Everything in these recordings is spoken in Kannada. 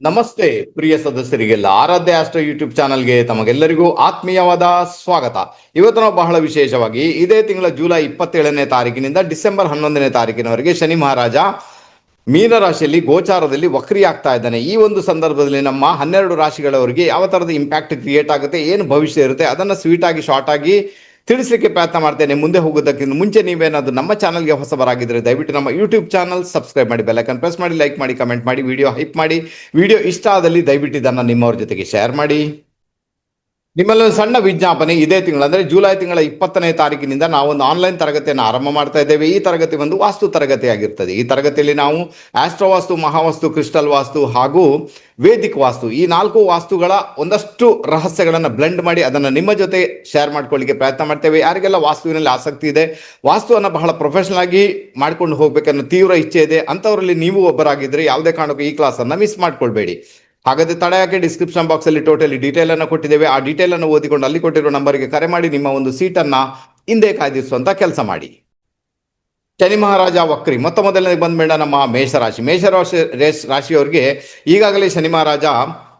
ನಮಸ್ತೆ ಪ್ರಿಯ ಸದಸ್ಯರಿಗೆಲ್ಲ ಆರಾಧ್ಯ ಆಸ್ಟ್ರೋ ಯೂಟ್ಯೂಬ್ ಚಾನಲ್ಗೆ ತಮಗೆಲ್ಲರಿಗೂ ಆತ್ಮೀಯವಾದ ಸ್ವಾಗತ. ಇವತ್ತು ನಾವು ಬಹಳ ವಿಶೇಷವಾಗಿ ಇದೇ ತಿಂಗಳ ಜುಲೈ 27ನೇ ತಾರೀಕಿನಿಂದ ಡಿಸೆಂಬರ್ 11ನೇ ತಾರೀಕಿನವರೆಗೆ ಶನಿ ಮಹಾರಾಜ ಮೀನರಾಶಿಯಲ್ಲಿ ಗೋಚಾರದಲ್ಲಿ ವಕ್ರಿ ಆಗ್ತಾ ಇದ್ದಾನೆ. ಈ ಒಂದು ಸಂದರ್ಭದಲ್ಲಿ ನಮ್ಮ 12 ರಾಶಿಗಳವರಿಗೆ ಯಾವ ತರದ ಇಂಪ್ಯಾಕ್ಟ್ ಕ್ರಿಯೇಟ್ ಆಗುತ್ತೆ, ಏನು ಭವಿಷ್ಯ ಇರುತ್ತೆ, ಅದನ್ನ ಸ್ವೀಟ್ ಆಗಿ ಶಾರ್ಟ್ ಆಗಿ ತಿಳಿಸಲಿಕ್ಕೆ ಪ್ರಯತ್ನ ಮಾಡ್ತೇನೆ. ಮುಂದೆ ಹೋಗೋದಕ್ಕಿಂತ ಮುಂಚೆ ನೀವೇನಾದ್ರು ನಮ್ಮ ಚಾನಲ್ಗೆ ಹೊಸಬರಾಗಿದ್ದರೆ ದಯವಿಟ್ಟು ನಮ್ಮ ಯೂಟ್ಯೂಬ್ ಚಾನಲ್ ಸಬ್ಸ್ಕ್ರೈಬ್ ಮಾಡಿ, ಬೆಲ್ ಐಕಾನ್ ಪ್ರೆಸ್ ಮಾಡಿ, ಲೈಕ್ ಮಾಡಿ, ಕಮೆಂಟ್ ಮಾಡಿ, ವಿಡಿಯೋ ಹೈಪ್ ಮಾಡಿ. ವಿಡಿಯೋ ಇಷ್ಟ ಆದಲ್ಲಿ ದಯವಿಟ್ಟು ಇದನ್ನು ನಿಮ್ಮವ್ರ ಜೊತೆಗೆ ಶೇರ್ ಮಾಡಿ. ನಿಮ್ಮಲ್ಲಿ ಒಂದು ಸಣ್ಣ ವಿಜ್ಞಾಪನೆ. ಇದೇ ತಿಂಗಳು ಅಂದ್ರೆ ಜುಲೈ ತಿಂಗಳ 20ನೇ ತಾರೀಕಿನಿಂದ ನಾವು ಒಂದು ಆನ್ಲೈನ್ ತರಗತಿಯನ್ನು ಆರಂಭ ಮಾಡ್ತಾ ಇದ್ದೇವೆ. ಈ ತರಗತಿ ಒಂದು ವಾಸ್ತು ತರಗತಿ ಆಗಿರ್ತದೆ. ಈ ತರಗತಿಯಲ್ಲಿ ನಾವು ಆಸ್ಟ್ರೋವಾಸ್ತು, ಮಹಾವಾಸ್ತು, ಕ್ರಿಸ್ಟಲ್ ವಾಸ್ತು ಹಾಗೂ ವೇದಿಕ್ ವಾಸ್ತು, ಈ 4 ವಾಸ್ತುಗಳ ಒಂದಷ್ಟು ರಹಸ್ಯಗಳನ್ನು ಬ್ಲೆಂಡ್ ಮಾಡಿ ಅದನ್ನು ನಿಮ್ಮ ಜೊತೆ ಶೇರ್ ಮಾಡ್ಕೊಳ್ಳಿಕ್ಕೆ ಪ್ರಯತ್ನ ಮಾಡ್ತೇವೆ. ಯಾರಿಗೆಲ್ಲ ವಾಸ್ತುವಿನಲ್ಲಿ ಆಸಕ್ತಿ ಇದೆ, ವಾಸ್ತುವನ್ನು ಬಹಳ ಪ್ರೊಫೆಷನಲ್ ಆಗಿ ಮಾಡ್ಕೊಂಡು ಹೋಗ್ಬೇಕನ್ನೋ ತೀವ್ರ ಇಚ್ಛೆ ಇದೆ, ಅಂಥವರಲ್ಲಿ ನೀವು ಒಬ್ಬರಾಗಿದ್ದರೆ ಯಾವುದೇ ಕಾರಣಕ್ಕೂ ಈ ಕ್ಲಾಸನ್ನು ಮಿಸ್ ಮಾಡ್ಕೊಳ್ಬೇಡಿ. ಹಾಗಾದ್ರೆ ತಡೆಯಾಕೆ ಡಿಸ್ಕ್ರಿಪ್ಷನ್ ಬಾಕ್ಸ್ ಅಲ್ಲಿ ಟೋಟಲಿ ಡೀಟೇಲ್ ಅನ್ನು ಕೊಟ್ಟಿದ್ದೇವೆ. ಆ ಡೀಟೇಲ್ ಅನ್ನು ಓದಿಕೊಂಡು ಅಲ್ಲಿ ಕೊಟ್ಟಿರೋ ನಂಬರ್ಗೆ ಕರೆ ಮಾಡಿ ನಿಮ್ಮ ಒಂದು ಸೀಟನ್ನ ಹಿಂದೆ ಕಾಯ್ದಿರಿಸುವಂತ ಕೆಲಸ ಮಾಡಿ. ಶನಿ ಮಹಾರಾಜ ವಕ್ರಿ. ಮೊದಲನೇ ಬಂದ್ಬೇಡ ನಮ್ಮ ಮೇಷರಾಶಿ ರಾಶಿಯವರಿಗೆ ಈಗಾಗಲೇ ಶನಿ ಮಹಾರಾಜ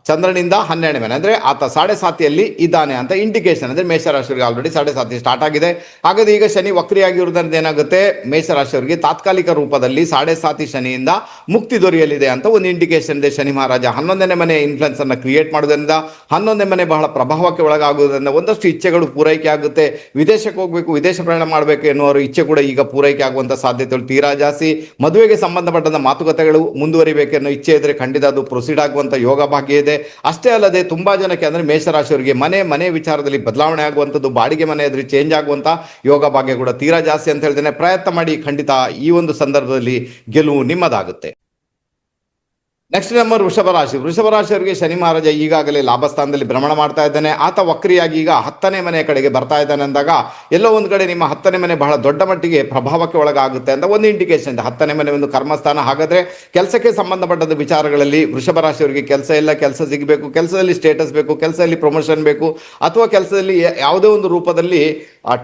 ಚಂದ್ರನಿಂದ 12ನೇ ಮನೆ ಅಂದ್ರೆ ಆತ 7.5 ಇದ್ದಾನೆ ಅಂತ ಇಂಡಿಕೇಶನ್. ಅಂದ್ರೆ ಮೇಷರಾಶಿಯವರಿಗೆ ಆಲ್ರೆಡಿ 7.5 ಸ್ಟಾರ್ಟ್ ಆಗಿದೆ. ಹಾಗಾದ್ರೆ ಈಗ ಶನಿ ವಕ್ರಿಯಾಗಿರುವುದರಿಂದ ಏನಾಗುತ್ತೆ, ಮೇಷರಾಶಿಯವರಿಗೆ ತಾತ್ಕಾಲಿಕ ರೂಪದಲ್ಲಿ 7.5 ಶನಿಯಿಂದ ಮುಕ್ತಿ ದೊರೆಯಲಿದೆ ಅಂತ ಒಂದು ಇಂಡಿಕೇಶನ್ ಇದೆ. ಶನಿ ಮಹಾರಾಜ 11ನೇ ಮನೆ ಇನ್ಫ್ಲುಯೆನ್ಸ್ ಅನ್ನ ಕ್ರಿಯೇಟ್ ಮಾಡೋದ್ರಿಂದ, 11ನೇ ಮನೆ ಬಹಳ ಪ್ರಭಾವಕ್ಕೆ ಒಳಗಾಗುವುದರಿಂದ ಒಂದಷ್ಟು ಇಚ್ಛೆಗಳು ಪೂರೈಕೆ ಆಗುತ್ತೆ. ವಿದೇಶಕ್ಕೆ ಹೋಗಬೇಕು, ವಿದೇಶ ಪ್ರಯಾಣ ಮಾಡಬೇಕು ಎನ್ನುವರ ಇಚ್ಛೆ ಕೂಡ ಈಗ ಪೂರೈಕೆ ಆಗುವಂತ ಸಾಧ್ಯತೆಗಳು ತೀರಾ ಜಾಸ್ತಿ. ಮದುವೆಗೆ ಸಂಬಂಧಪಟ್ಟಂತ ಮಾತುಕತೆಗಳು ಮುಂದುವರಿಬೇಕೆನ್ನೋ ಇಚ್ಛೆ ಇದ್ರೆ ಖಂಡಿತ ಅದು ಪ್ರೊಸೀಡ್ ಆಗುವಂತ ಯೋಗ ಭಾಗ್ಯ ಇದೆ. ಅಷ್ಟೇ ಅಲ್ಲದೆ ತುಂಬಾ ಜನಕ್ಕೆ ಅಂದ್ರೆ ಮೇಷರಾಶಿಯವರಿಗೆ ಮನೆ ವಿಚಾರದಲ್ಲಿ ಬದಲಾವಣೆ ಆಗುವಂಥದ್ದು, ಬಾಡಿಗೆ ಮನೆ ಎದುರು ಚೇಂಜ್ ಆಗುವಂತ ಯೋಗ ಭಾಗ್ಯ ಕೂಡ ತೀರಾ ಜಾಸ್ತಿ ಅಂತ ಹೇಳ್ತೇನೆ. ಪ್ರಯತ್ನ ಮಾಡಿ, ಖಂಡಿತ ಈ ಒಂದು ಸಂದರ್ಭದಲ್ಲಿ ಗೆಲುವು ನಿಮ್ಮದಾಗುತ್ತೆ. ನೆಕ್ಸ್ಟ್ ನಂಬರ್ ವೃಷಭ ರಾಶಿಯವರಿಗೆ ಶನಿ ಮಹಾರಾಜ ಈಗಾಗಲೇ ಲಾಭಸ್ಥಾನದಲ್ಲಿ ಭ್ರಮಣ ಮಾಡ್ತಾ ಇದ್ದಾನೆ. ಆತ ವಕ್ರಿಯಾಗಿ ಈಗ 10ನೇ ಮನೆ ಕಡೆಗೆ ಬರ್ತಾ ಇದ್ದಾನೆ ಅಂದಾಗ ಎಲ್ಲೋ ಒಂದು ಕಡೆ ನಿಮ್ಮ 10ನೇ ಮನೆ ಬಹಳ ದೊಡ್ಡ ಮಟ್ಟಿಗೆ ಪ್ರಭಾವಕ್ಕೆ ಒಳಗಾಗುತ್ತೆ ಅಂತ ಒಂದು ಇಂಡಿಕೇಶನ್ ಇದೆ. 10ನೇ ಮನೆ ಒಂದು ಕರ್ಮಸ್ಥಾನ. ಹಾಗಾದ್ರೆ ಕೆಲಸಕ್ಕೆ ಸಂಬಂಧಪಟ್ಟದ ವಿಚಾರಗಳಲ್ಲಿ ವೃಷಭ ರಾಶಿಯವರಿಗೆ ಕೆಲಸ ಇಲ್ಲ, ಕೆಲಸ ಸಿಗಬೇಕು, ಕೆಲಸದಲ್ಲಿ ಸ್ಟೇಟಸ್ ಬೇಕು, ಕೆಲಸದಲ್ಲಿ ಪ್ರಮೋಷನ್ ಬೇಕು, ಅಥವಾ ಕೆಲಸದಲ್ಲಿ ಯಾವುದೇ ಒಂದು ರೂಪದಲ್ಲಿ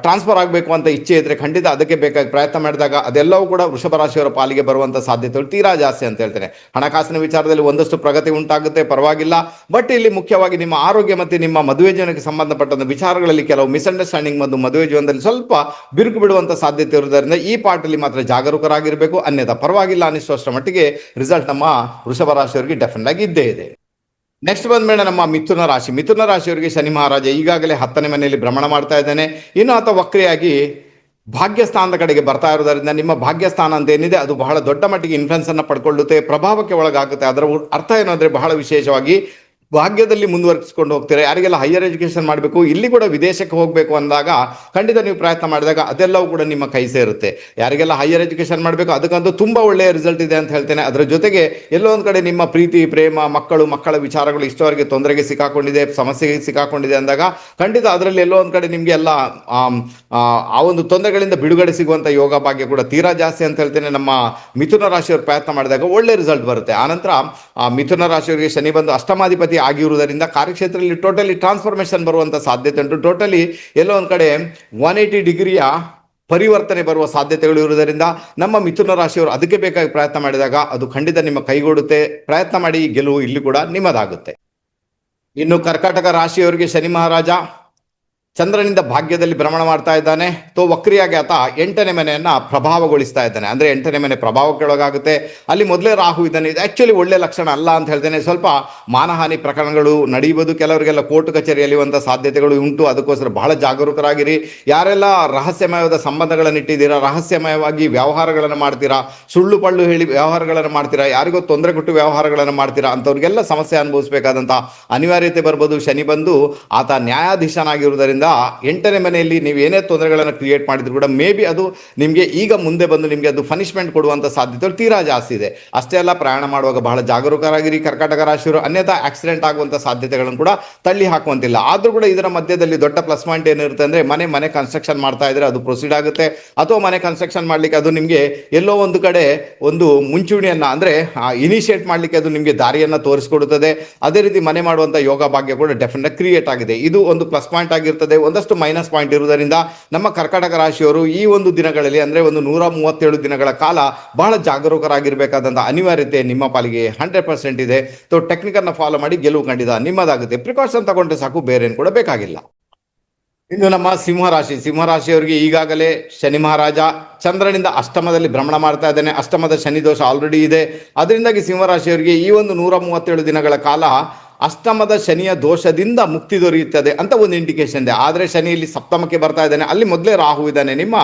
ಟ್ರಾನ್ಸ್ಫರ್ ಆಗಬೇಕು ಅಂತ ಇಚ್ಛೆ ಇದ್ರೆ ಖಂಡಿತ ಅದಕ್ಕೆ ಬೇಕಾಗಿ ಪ್ರಯತ್ನ ಮಾಡಿದಾಗ ಅದೆಲ್ಲವೂ ಕೂಡ ವೃಷಭ ರಾಶಿಯವರ ಪಾಲಿಗೆ ಬರುವಂತ ಸಾಧ್ಯತೆಗಳು ತೀರಾ ಜಾಸ್ತಿ ಅಂತ ಹೇಳ್ತೇನೆ. ಹಣಕಾಸಿನ ವಿಚಾರದಲ್ಲಿ ಒಂದಷ್ಟು ಪ್ರಗತಿ ಉಂಟಾಗುತ್ತೆ, ಪರವಾಗಿಲ್ಲ. ಬಟ್ ಇಲ್ಲಿ ಮುಖ್ಯವಾಗಿ ನಿಮ್ಮ ಆರೋಗ್ಯ ಮತ್ತು ನಿಮ್ಮ ಮದುವೆ ಜೀವನಕ್ಕೆ ಸಂಬಂಧಪಟ್ಟಂತ ವಿಚಾರಗಳಲ್ಲಿ ಕೆಲವು ಮಿಸ್ಅಂಡರ್ಸ್ಟ್ಯಾಂಡಿಂಗ್ ಮತ್ತು ಮದುವೆ ಜೀವನದಲ್ಲಿ ಸ್ವಲ್ಪ ಬಿರುಕು ಬಿಡುವಂತ ಸಾಧ್ಯತೆ ಇರುವುದರಿಂದ ಈ ಪಾರ್ಟಲ್ಲಿ ಮಾತ್ರ ಜಾಗರೂಕರಾಗಿರಬೇಕು. ಅನ್ಯथा ಪರವಾಗಿಲ್ಲ ಅನ್ನಿಸುವಷ್ಟರ ಮಟ್ಟಿಗೆ ರಿಸಲ್ಟ್ ನಮ್ಮ ವೃಷಭ ರಾಶಿಯವರಿಗೆ ಡೆಫಿನೆಟ್ ಆಗಿ ಇದ್ದೇ ಇದೆ. ನೆಕ್ಸ್ಟ್ ಬಂದ್ಮೇಲೆ ನಮ್ಮ ಮಿಥುನ ರಾಶಿಯವರಿಗೆ ಶನಿ ಮಹಾರಾಜ ಈಗಾಗಲೇ 10ನೇ ಮನೆಯಲ್ಲಿ ಭ್ರಮಣ ಮಾಡ್ತಾ ಇದ್ದಾನೆ. ಇನ್ನು ಆತ ವಕ್ರಿಯಾಗಿ ಭಾಗ್ಯಸ್ಥಾನದ ಕಡೆಗೆ ಬರ್ತಾ ಇರೋದರಿಂದ ನಿಮ್ಮ ಭಾಗ್ಯಸ್ಥಾನ ಅಂತ ಏನಿದೆ ಅದು ಬಹಳ ದೊಡ್ಡ ಮಟ್ಟಿಗೆ ಇನ್ಫ್ಲುಯೆನ್ಸ್ ಅನ್ನ ಪಡ್ಕೊಳ್ಳುತ್ತೆ, ಪ್ರಭಾವಕ್ಕೆ ಒಳಗಾಗುತ್ತೆ. ಅದರ ಅರ್ಥ ಏನು ಅಂದ್ರೆ ಬಹಳ ವಿಶೇಷವಾಗಿ ಭಾಗ್ಯದಲ್ಲಿ ಮುಂದುವರಿಸಿಕೊಂಡು ಹೋಗ್ತೀರಾ. ಯಾರಿಗೆಲ್ಲ ಹೈಯರ್ ಎಜುಕೇಶನ್ ಮಾಡಬೇಕು, ಇಲ್ಲಿ ಕೂಡ ವಿದೇಶಕ್ಕೆ ಹೋಗಬೇಕು ಅಂದಾಗ ಖಂಡಿತ ನೀವು ಪ್ರಯತ್ನ ಮಾಡಿದಾಗ ಅದೆಲ್ಲವೂ ಕೂಡ ನಿಮ್ಮ ಕೈ ಸೇರುತ್ತೆ. ಯಾರಿಗೆಲ್ಲ ಹೈಯರ್ ಎಜುಕೇಶನ್ ಮಾಡಬೇಕು ಅದಕ್ಕಂತೂ ತುಂಬಾ ಒಳ್ಳೆಯ ರಿಸಲ್ಟ್ ಇದೆ ಅಂತ ಹೇಳ್ತೇನೆ. ಅದರ ಜೊತೆಗೆ ಎಲ್ಲೋ ಒಂದು ಕಡೆ ನಿಮ್ಮ ಪ್ರೀತಿ, ಪ್ರೇಮ, ಮಕ್ಕಳ ವಿಚಾರಗಳು ಇಷ್ಟವರೆಗೆ ತೊಂದರೆಗೆ ಸಿಕ್ಕಾಕೊಂಡಿದೆ, ಸಮಸ್ಯೆಗೆ ಸಿಕ್ಕಾಕೊಂಡಿದೆ ಅಂದಾಗ ಖಂಡಿತ ಅದರಲ್ಲಿ ಎಲ್ಲೋ ಒಂದು ಕಡೆ ನಿಮಗೆ ಎಲ್ಲ ಆ ಒಂದು ತೊಂದರೆಗಳಿಂದ ಬಿಡುಗಡೆ ಸಿಗುವಂತ ಯೋಗ ಭಾಗ್ಯ ಕೂಡ ತೀರಾ ಜಾಸ್ತಿ ಅಂತ ಹೇಳ್ತೇನೆ. ನಮ್ಮ ಮಿಥುನ ರಾಶಿಯವರು ಪ್ರಯತ್ನ ಮಾಡಿದಾಗ ಒಳ್ಳೆ ರಿಸಲ್ಟ್ ಬರುತ್ತೆ. ಆನಂತರ ಮಿಥುನ ರಾಶಿಯವರಿಗೆ ಶನಿ ಬಂದು ಅಷ್ಟಮಾಧಿಪತಿ ಆಗಿರುವುದರಿಂದ ಕಾರ್ಯಕ್ಷೇತ್ರದಲ್ಲಿ ಟೋಟಲಿ ಟ್ರಾನ್ಸ್ಫಾರ್ಮೇಶನ್ ಬರುವಂತ ಸಾಧ್ಯತೆ ಉಂಟು. ಟೋಟಲಿ ಎಲ್ಲೋ ಒಂದ್ ಕಡೆ 180 ಡಿಗ್ರಿಯ ಪರಿವರ್ತನೆ ಬರುವ ಸಾಧ್ಯತೆಗಳು ಇರುವುದರಿಂದ ನಮ್ಮ ಮಿಥುನ ರಾಶಿಯವರು ಅದಕ್ಕೆ ಬೇಕಾಗಿ ಪ್ರಯತ್ನ ಮಾಡಿದಾಗ ಅದು ಖಂಡಿತ ನಿಮ್ಮ ಕೈಗೂಡುತ್ತೆ. ಪ್ರಯತ್ನ ಮಾಡಿ, ಗೆಲುವು ಇಲ್ಲಿ ಕೂಡ ನಿಮ್ಮದಾಗುತ್ತೆ. ಇನ್ನು ಕರ್ಕಾಟಕ ರಾಶಿಯವರಿಗೆ ಶನಿ ಮಹಾರಾಜ ಚಂದ್ರನಿಂದ ಭಾಗ್ಯದಲ್ಲಿ ಭ್ರಮಣ ಮಾಡ್ತಾ ಇದ್ದಾನೆ. ವಕ್ರಿಯಾಗಿ ಆತ 8ನೇ ಮನೆಯನ್ನ ಪ್ರಭಾವಗೊಳಿಸ್ತಾ ಇದ್ದಾನೆ. ಅಂದ್ರೆ 8ನೇ ಮನೆ ಪ್ರಭಾವಕ್ಕೆ ಒಳಗಾಗುತ್ತೆ. ಅಲ್ಲಿ ಮೊದಲೇ ರಾಹು ಇದ್ದಾನೆ. ಇದು ಆಕ್ಚುಲಿ ಒಳ್ಳೆ ಲಕ್ಷಣ ಅಲ್ಲ ಅಂತ ಹೇಳ್ತೇನೆ. ಸ್ವಲ್ಪ ಮಾನಹಾನಿ ಪ್ರಕರಣಗಳು ನಡೆಯಬಹುದು, ಕೆಲವರಿಗೆಲ್ಲ ಕೋರ್ಟ್ ಕಚೇರಿ ಎಳೆಯುವಂತ ಸಾಧ್ಯತೆಗಳು ಉಂಟು. ಅದಕ್ಕೋಸ್ಕರ ಬಹಳ ಜಾಗರೂಕರಾಗಿರಿ. ಯಾರೆಲ್ಲ ರಹಸ್ಯಮಯವಾದ ಸಂಬಂಧಗಳನ್ನು ಇಟ್ಟಿದ್ದೀರಾ, ರಹಸ್ಯಮಯವಾಗಿ ವ್ಯವಹಾರಗಳನ್ನು ಮಾಡ್ತೀರಾ, ಸುಳ್ಳು ಪಳ್ಳು ಹೇಳಿ ವ್ಯವಹಾರಗಳನ್ನು ಮಾಡ್ತೀರಾ, ಯಾರಿಗೋ ತೊಂದರೆ ಕೊಟ್ಟು ವ್ಯವಹಾರಗಳನ್ನು ಮಾಡ್ತೀರಾ, ಅಂಥವ್ರಿಗೆಲ್ಲ ಸಮಸ್ಯೆ ಅನುಭವಿಸಬೇಕಾದಂತ ಅನಿವಾರ್ಯತೆ ಬರ್ಬೋದು. ಶನಿ ಬಂದು ಆತ ನ್ಯಾಯಾಧೀಶನಾಗಿರುವುದರಿಂದ 8ನೇ ಮನೆಯಲ್ಲಿ ನೀವು ಏನೇ ತೊಂದರೆಗಳನ್ನು ಕ್ರಿಯೇಟ್ ಮಾಡಿದ್ರು ಕೂಡ ಮೇ ಬಿ ಅದು ನಿಮಗೆ ಈಗ ಮುಂದೆ ಬಂದು ನಿಮಗೆ ಅದು ಪನಿಷ್ಮೆಂಟ್ ಕೊಡುವಂತ ಸಾಧ್ಯತೆಗಳು ತೀರಾ ಜಾಸ್ತಿ ಇದೆ. ಅಷ್ಟೇ ಅಲ್ಲ, ಪ್ರಯಾಣ ಮಾಡುವಾಗ ಬಹಳ ಜಾಗರೂಕರಾಗಿರಿ ಕರ್ಕಾಟಕ ರಾಶಿಯವರು. ಅನ್ಯಥಾ ಆಕ್ಸಿಡೆಂಟ್ ಆಗುವಂತ ಸಾಧ್ಯತೆಗಳನ್ನು ಕೂಡ ತಳ್ಳಿ ಹಾಕುವಂತಿಲ್ಲ. ಆದ್ರೂ ಕೂಡ ಇದರ ಮಧ್ಯದಲ್ಲಿ ದೊಡ್ಡ ಪ್ಲಸ್ ಪಾಯಿಂಟ್ ಏನಿರುತ್ತೆ ಅಂದ್ರೆ ಮನೆ ಕನ್ಸ್ಟ್ರಕ್ಷನ್ ಮಾಡ್ತಾ ಇದ್ರೆ ಅದು ಪ್ರೊಸೀಡ್ ಆಗುತ್ತೆ, ಅಥವಾ ಮನೆ ಕನ್ಸ್ಟ್ರಕ್ಷನ್ ಮಾಡ್ಲಿಕ್ಕೆ ಅದು ನಿಮಗೆ ಎಲ್ಲೋ ಒಂದು ಕಡೆ ಒಂದು ಮುಂಚೂಣಿಯನ್ನ ಅಂದ್ರೆ ಇನಿಷಿಯೇಟ್ ಮಾಡ್ಲಿಕ್ಕೆ ಅದು ನಿಮಗೆ ದಾರಿಯನ್ನ ತೋರಿಸಿಕೊಡುತ್ತದೆ. ಅದೇ ರೀತಿ ಮನೆ ಮಾಡುವಂತ ಯೋಗ ಭಾಗ್ಯ ಕೂಡ ಡೆಫಿನೆಟ್ ಕ್ರಿಯೇಟ್ ಆಗಿದೆ. ಇದು ಒಂದು ಪ್ಲಸ್ ಪಾಯಿಂಟ್ ಆಗಿರ್ತದೆ. ಇರ್ತದೆ, ಒಂದಷ್ಟು ಮೈನಸ್ ಪಾಯಿಂಟ್ ಇರುವುದರಿಂದ ನಮ್ಮ ಕರ್ಕಾಟಕ ರಾಶಿಯವರು ಈ ಒಂದು ದಿನಗಳಲ್ಲಿ ಅಂದರೆ ಒಂದು 137 ದಿನಗಳ ಕಾಲ ಬಹಳ ಜಾಗರೂಕರಾಗಿರ್ಬೇಕಾದಂಥ ಅನಿವಾರ್ಯತೆ ನಿಮ್ಮ ಪಾಲಿಗೆ 100% ಇದೆ. ಸೊ ಟೆಕ್ನಿಕನ್ನು ಫಾಲೋ ಮಾಡಿ ಗೆಲುವು ಖಂಡಿತ ನಿಮ್ಮದಾಗುತ್ತೆ. ಪ್ರಿಕಾಷನ್ ತಗೊಂಡ್ರೆ ಸಾಕು, ಬೇರೇನು ಕೂಡ ಬೇಕಾಗಿಲ್ಲ. ಇನ್ನು ನಮ್ಮ ಸಿಂಹರಾಶಿಯವರಿಗೆ ಈಗಾಗಲೇ ಶನಿ ಮಹಾರಾಜ ಚಂದ್ರನಿಂದ ಅಷ್ಟಮದಲ್ಲಿ ಭ್ರಮಣ ಮಾಡ್ತಾ ಇದ್ದಾನೆ. ಅಷ್ಟಮದ ಶನಿ ದೋಷ ಆಲ್ರೆಡಿ ಇದೆ. ಅದರಿಂದಾಗಿ ಸಿಂಹರಾಶಿಯವರಿಗೆ ಈ ಒಂದು 137 ದಿನಗಳ ಕಾಲ ಅಷ್ಟಮದ ಶನಿಯ ದೋಷದಿಂದ ಮುಕ್ತಿ ದೊರೆಯುತ್ತದೆ ಅಂತ ಒಂದು ಇಂಡಿಕೇಶನ್ ಇದೆ. ಆದರೆ ಶನಿಯಲ್ಲಿ ಸಪ್ತಮಕ್ಕೆ ಬರ್ತಾ ಇದ್ದಾನೆ, ಅಲ್ಲಿ ಮೊದಲೇ ರಾಹು ಇದ್ದಾನೆ. ನಿಮ್ಮ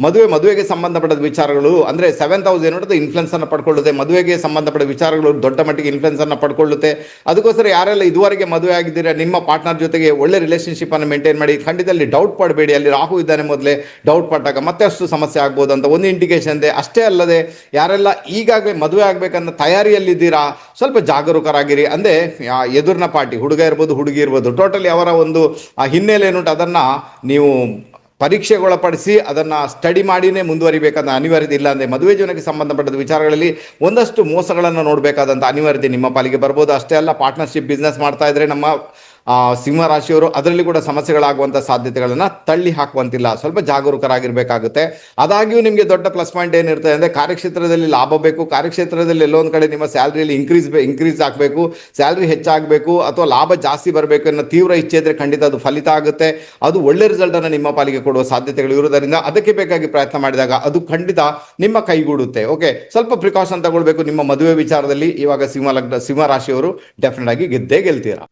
ಮದುವೆಗೆ ಸಂಬಂಧಪಟ್ಟ ವಿಚಾರಗಳು ಅಂದರೆ 7th ಹೌಸ್ ಏನೋದು ಇನ್ಫ್ಲುಯೆನ್ಸ್ ಅನ್ನು ಪಡ್ಕೊಳ್ಳುತ್ತೆ. ಮದುವೆಗೆ ಸಂಬಂಧಪಟ್ಟ ವಿಚಾರಗಳು ದೊಡ್ಡ ಮಟ್ಟಿಗೆ ಇನ್ಫ್ಲುಯೆನ್ಸ್ ಅನ್ನು ಪಡ್ಕೊಳ್ಳುತ್ತೆ. ಅದಕ್ಕೋಸ್ಕರ ಯಾರೆಲ್ಲ ಇದುವರೆಗೆ ಮದುವೆ ಆಗಿದ್ದೀರಾ, ನಿಮ್ಮ ಪಾರ್ಟ್ನರ್ ಜೊತೆಗೆ ಒಳ್ಳೆ ರಿಲೇಶನ್ಶಿಪ್ ಅನ್ನು ಮೇಂಟೈನ್ ಮಾಡಿ. ಖಂಡಿತಲ್ಲಿ ಡೌಟ್ ಪಡಬೇಡಿ, ಅಲ್ಲಿ ರಾಹು ಇದ್ದಾನೆ, ಮೊದಲೇ ಡೌಟ್ ಪಟ್ಟಾಗ ಮತ್ತೆ ಅಷ್ಟು ಸಮಸ್ಯೆ ಆಗ್ಬೋದು ಅಂತ ಒಂದು ಇಂಡಿಕೇಶನ್ ಇದೆ. ಅಷ್ಟೇ ಅಲ್ಲದೆ ಯಾರೆಲ್ಲ ಈಗಾಗಲೇ ಮದುವೆ ಆಗಬೇಕನ್ನೋ ತಯಾರಿಯಲ್ಲಿದ್ದೀರಾ, ಸ್ವಲ್ಪ ಜಾಗರೂಕರಾಗಿರಿ. ಅಂದರೆ ಎದುರಿನ ಪಾರ್ಟಿ ಹುಡುಗ ಇರ್ಬೋದು, ಹುಡುಗಿ ಇರ್ಬೋದು, ಟೋಟಲಿ ಅವರ ಒಂದು ಹಿನ್ನೆಲೆ ಏನುಂಟು ಅದನ್ನು ನೀವು ಪರೀಕ್ಷೆಗೊಳಪಡಿಸಿ ಅದನ್ನು ಸ್ಟಡಿ ಮಾಡಿನೇ ಮುಂದುವರಿಬೇಕಾದ ಅನಿವಾರ್ಯತೆ. ಇಲ್ಲ ಅಂದರೆ ಮದುವೆ ಜೀವನಕ್ಕೆ ಸಂಬಂಧಪಟ್ಟ ವಿಚಾರಗಳಲ್ಲಿ ಒಂದಷ್ಟು ಮೋಸಗಳನ್ನು ನೋಡಬೇಕಾದಂಥ ಅನಿವಾರ್ಯತೆ ನಿಮ್ಮ ಪಾಲಿಗೆ ಬರ್ಬೋದು. ಅಷ್ಟೇ ಅಲ್ಲ, ಪಾರ್ಟ್ನರ್ಶಿಪ್ ಬಿಸ್ನೆಸ್ ಮಾಡ್ತಾ ಇದ್ರೆ ನಮ್ಮ ಸಿಂಹರಾಶಿಯವರು ಅದರಲ್ಲಿ ಕೂಡ ಸಮಸ್ಯೆಗಳಾಗುವಂಥ ಸಾಧ್ಯತೆಗಳನ್ನು ತಳ್ಳಿ ಹಾಕುವಂತಿಲ್ಲ. ಸ್ವಲ್ಪ ಜಾಗರೂಕರಾಗಿರಬೇಕಾಗುತ್ತೆ. ಆದಾಗ್ಯೂ ನಿಮಗೆ ದೊಡ್ಡ ಪ್ಲಸ್ ಪಾಯಿಂಟ್ ಏನಿರ್ತದೆ ಅಂದರೆ ಕಾರ್ಯಕ್ಷೇತ್ರದಲ್ಲಿ ಲಾಭ ಬೇಕು. ಕಾರ್ಯಕ್ಷೇತ್ರದಲ್ಲಿ ಎಲ್ಲೊಂದು ಕಡೆ ನಿಮ್ಮ ಸ್ಯಾಲ್ರಿಯಲ್ಲಿ ಇನ್ಕ್ರೀಸ್ ಆಗಬೇಕು, ಸ್ಯಾಲ್ರಿ ಹೆಚ್ಚಾಗಬೇಕು ಅಥವಾ ಲಾಭ ಜಾಸ್ತಿ ಬರಬೇಕು ಅನ್ನೋ ತೀವ್ರ ಇಚ್ಛೆ ಇದ್ದರೆ ಖಂಡಿತ ಅದು ಫಲಿತ ಆಗುತ್ತೆ. ಅದು ಒಳ್ಳೆ ರಿಸಲ್ಟನ್ನು ನಿಮ್ಮ ಪಾಲಿಗೆ ಕೊಡುವ ಸಾಧ್ಯತೆಗಳು ಇರುವುದರಿಂದ ಅದಕ್ಕೆ ಬೇಕಾಗಿ ಪ್ರಯತ್ನ ಮಾಡಿದಾಗ ಅದು ಖಂಡಿತ ನಿಮ್ಮ ಕೈಗೂಡುತ್ತೆ. ಓಕೆ, ಸ್ವಲ್ಪ ಪ್ರಿಕಾಷನ್ ತಗೊಳ್ಬೇಕು ನಿಮ್ಮ ಮದುವೆ ವಿಚಾರದಲ್ಲಿ. ಇವಾಗ ಸಿಂಹರಾಶಿಯವರು ಡೆಫಿನೆಟ್ ಆಗಿ ಗೆದ್ದೇ ಗೆಲ್ತೀರಾ.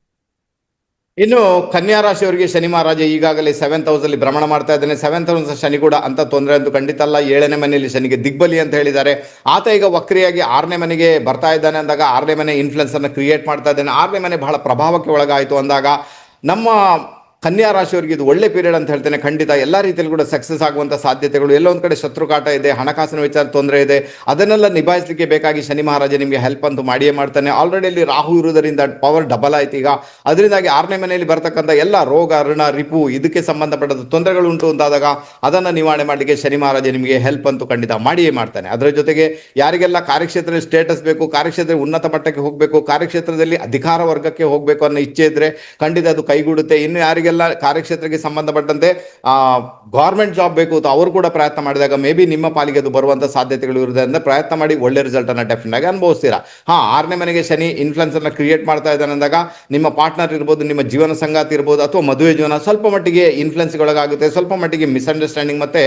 ಇನ್ನು ಕನ್ಯಾ ರಾಶಿಯವರಿಗೆ ಶನಿ ಮಹಾರಾಜ ಈಗಾಗಲೇ 7th ಹೌಸ್ ಅಲ್ಲಿ ಭ್ರಮಣ ಮಾಡ್ತಾ ಇದ್ದಾನೆ. 7th ಹೌಸ್ ಶನಿ ಕೂಡ ಅಂತ ತೊಂದರೆ ಅಂತೂ ಖಂಡಿತ ಅಲ್ಲ. 7ನೇ ಮನೆಯಲ್ಲಿ ಶನಿಗೆ ದಿಗ್ಬಲಿ ಅಂತ ಹೇಳಿದ್ದಾರೆ. ಆತ ಈಗ ವಕ್ರಿಯಾಗಿ 6ನೇ ಮನೆಗೆ ಬರ್ತಾ ಇದ್ದಾನೆ ಅಂದಾಗ 6ನೇ ಮನೆ ಇನ್ಫ್ಲುಯೆನ್ಸ್ ಅನ್ನು ಕ್ರಿಯೇಟ್ ಮಾಡ್ತಾ ಇದ್ದಾನೆ. 6ನೇ ಮನೆ ಬಹಳ ಪ್ರಭಾವಕ್ಕೆ ಒಳಗಾಯಿತು ಅಂದಾಗ ನಮ್ಮ ಕನ್ಯಾ ರಾಶಿಯವರಿಗೆ ಇದು ಒಳ್ಳೆ ಪೀರಿಯಡ್ ಅಂತ ಹೇಳ್ತೇನೆ. ಖಂಡಿತ ಎಲ್ಲ ರೀತಿಯಲ್ಲಿ ಕೂಡ ಸಕ್ಸಸ್ ಆಗುವಂಥ ಸಾಧ್ಯತೆಗಳು. ಎಲ್ಲೋ ಒಂದು ಕಡೆ ಶತ್ರುಕಾಟ ಇದೆ, ಹಣಕಾಸಿನ ವಿಚಾರ ತೊಂದರೆ ಇದೆ, ಅದನ್ನೆಲ್ಲ ನಿಭಾಯಿಸಲಿಕ್ಕೆ ಬೇಕಾಗಿ ಶನಿ ಮಹಾರಾಜ ನಿಮಗೆ ಹೆಲ್ಪ್ ಅಂತೂ ಮಾಡಿಯೇ ಮಾಡ್ತಾನೆ. ಆಲ್ರೆಡಿ ಅಲ್ಲಿ ರಾಹು ಇರುವುದರಿಂದ ಪವರ್ ಡಬಲ್ ಆಯ್ತು ಈಗ. ಅದರಿಂದಾಗಿ 6ನೇ ಮನೆಯಲ್ಲಿ ಬರ್ತಕ್ಕಂಥ ಎಲ್ಲ ರೋಗ, ಋಣ, ರಿಪು ಇದಕ್ಕೆ ಸಂಬಂಧಪಟ್ಟ ತೊಂದರೆಗಳು ಉಂಟು ಅಂತಾದಾಗ ಅದನ್ನು ನಿವಾರಣೆ ಮಾಡಲಿಕ್ಕೆ ಶನಿ ಮಹಾರಾಜ ನಿಮಗೆ ಹೆಲ್ಪ್ ಅಂತೂ ಖಂಡಿತ ಮಾಡಿಯೇ ಮಾಡ್ತಾನೆ. ಅದರ ಜೊತೆಗೆ ಯಾರಿಗೆಲ್ಲ ಕಾರ್ಯಕ್ಷೇತ್ರದಲ್ಲಿ ಸ್ಟೇಟಸ್ ಬೇಕು, ಕಾರ್ಯಕ್ಷೇತ್ರ ಉನ್ನತ ಮಟ್ಟಕ್ಕೆ ಹೋಗಬೇಕು, ಕಾರ್ಯಕ್ಷೇತ್ರದಲ್ಲಿ ಅಧಿಕಾರ ವರ್ಗಕ್ಕೆ ಹೋಗಬೇಕು ಅನ್ನೋ ಇಚ್ಛೆ ಇದ್ರೆ ಖಂಡಿತ ಅದು ಕೈಗೂಡುತ್ತೆ. ಇನ್ನು ಯಾರಿಗೆಲ್ಲ ಕಾರ್ಯಕ್ಷೇತ್ರಕ್ಕೆ ಸಂಬಂಧಪಟ್ಟಂತೆ ಗವರ್ಮೆಂಟ್ ಜಾಬ್ ಬೇಕು ಅಂತ ಅವರು ಕೂಡ ಪ್ರಯತ್ನ ಮಾಡಿದಾಗ ಮೇ ಬಿ ನಿಮ್ಮ ಪಾಲಿಗೆ ಅದು ಬರುವಂತ ಸಾಧ್ಯತೆಗಳು ಇರುವುದರಿಂದ ಪ್ರಯತ್ನ ಮಾಡಿ ಒಳ್ಳೆ ರಿಸಲ್ಟ್ ಅನ್ನ ಡೆಫಿನೆಟ್ ಆಗಿ ಅನುಭವಿಸ್ತೀರಾ. 6ನೇ ಮನೆಗೆ ಶನಿ ಇನ್ಫ್ಲುಯೆನ್ಸ್ ಅನ್ನ ಕ್ರಿಯೇಟ್ ಮಾಡ್ತಾ ಇದ್ದಾನೆ ಅಂದಾಗ ನಿಮ್ಮ ಪಾರ್ಟ್ನರ್ ಇರ್ಬೋದು, ನಿಮ್ಮ ಜೀವನ ಸಂಗಾತಿ ಇರ್ಬೋದು ಅಥವಾ ಮದುವೆ ಜೀವನ ಸ್ವಲ್ಪ ಮಟ್ಟಿಗೆ ಇನ್ಫ್ಲುಯೆನ್ಸ್ಗೊಳಗಾಗುತ್ತೆ, ಸ್ವಲ್ಪ ಮಟ್ಟಿಗೆ ಮಿಸ್ಅಂಡರ್ಸ್ಟ್ಯಾಂಡಿಂಗ್ ಮತ್ತೆ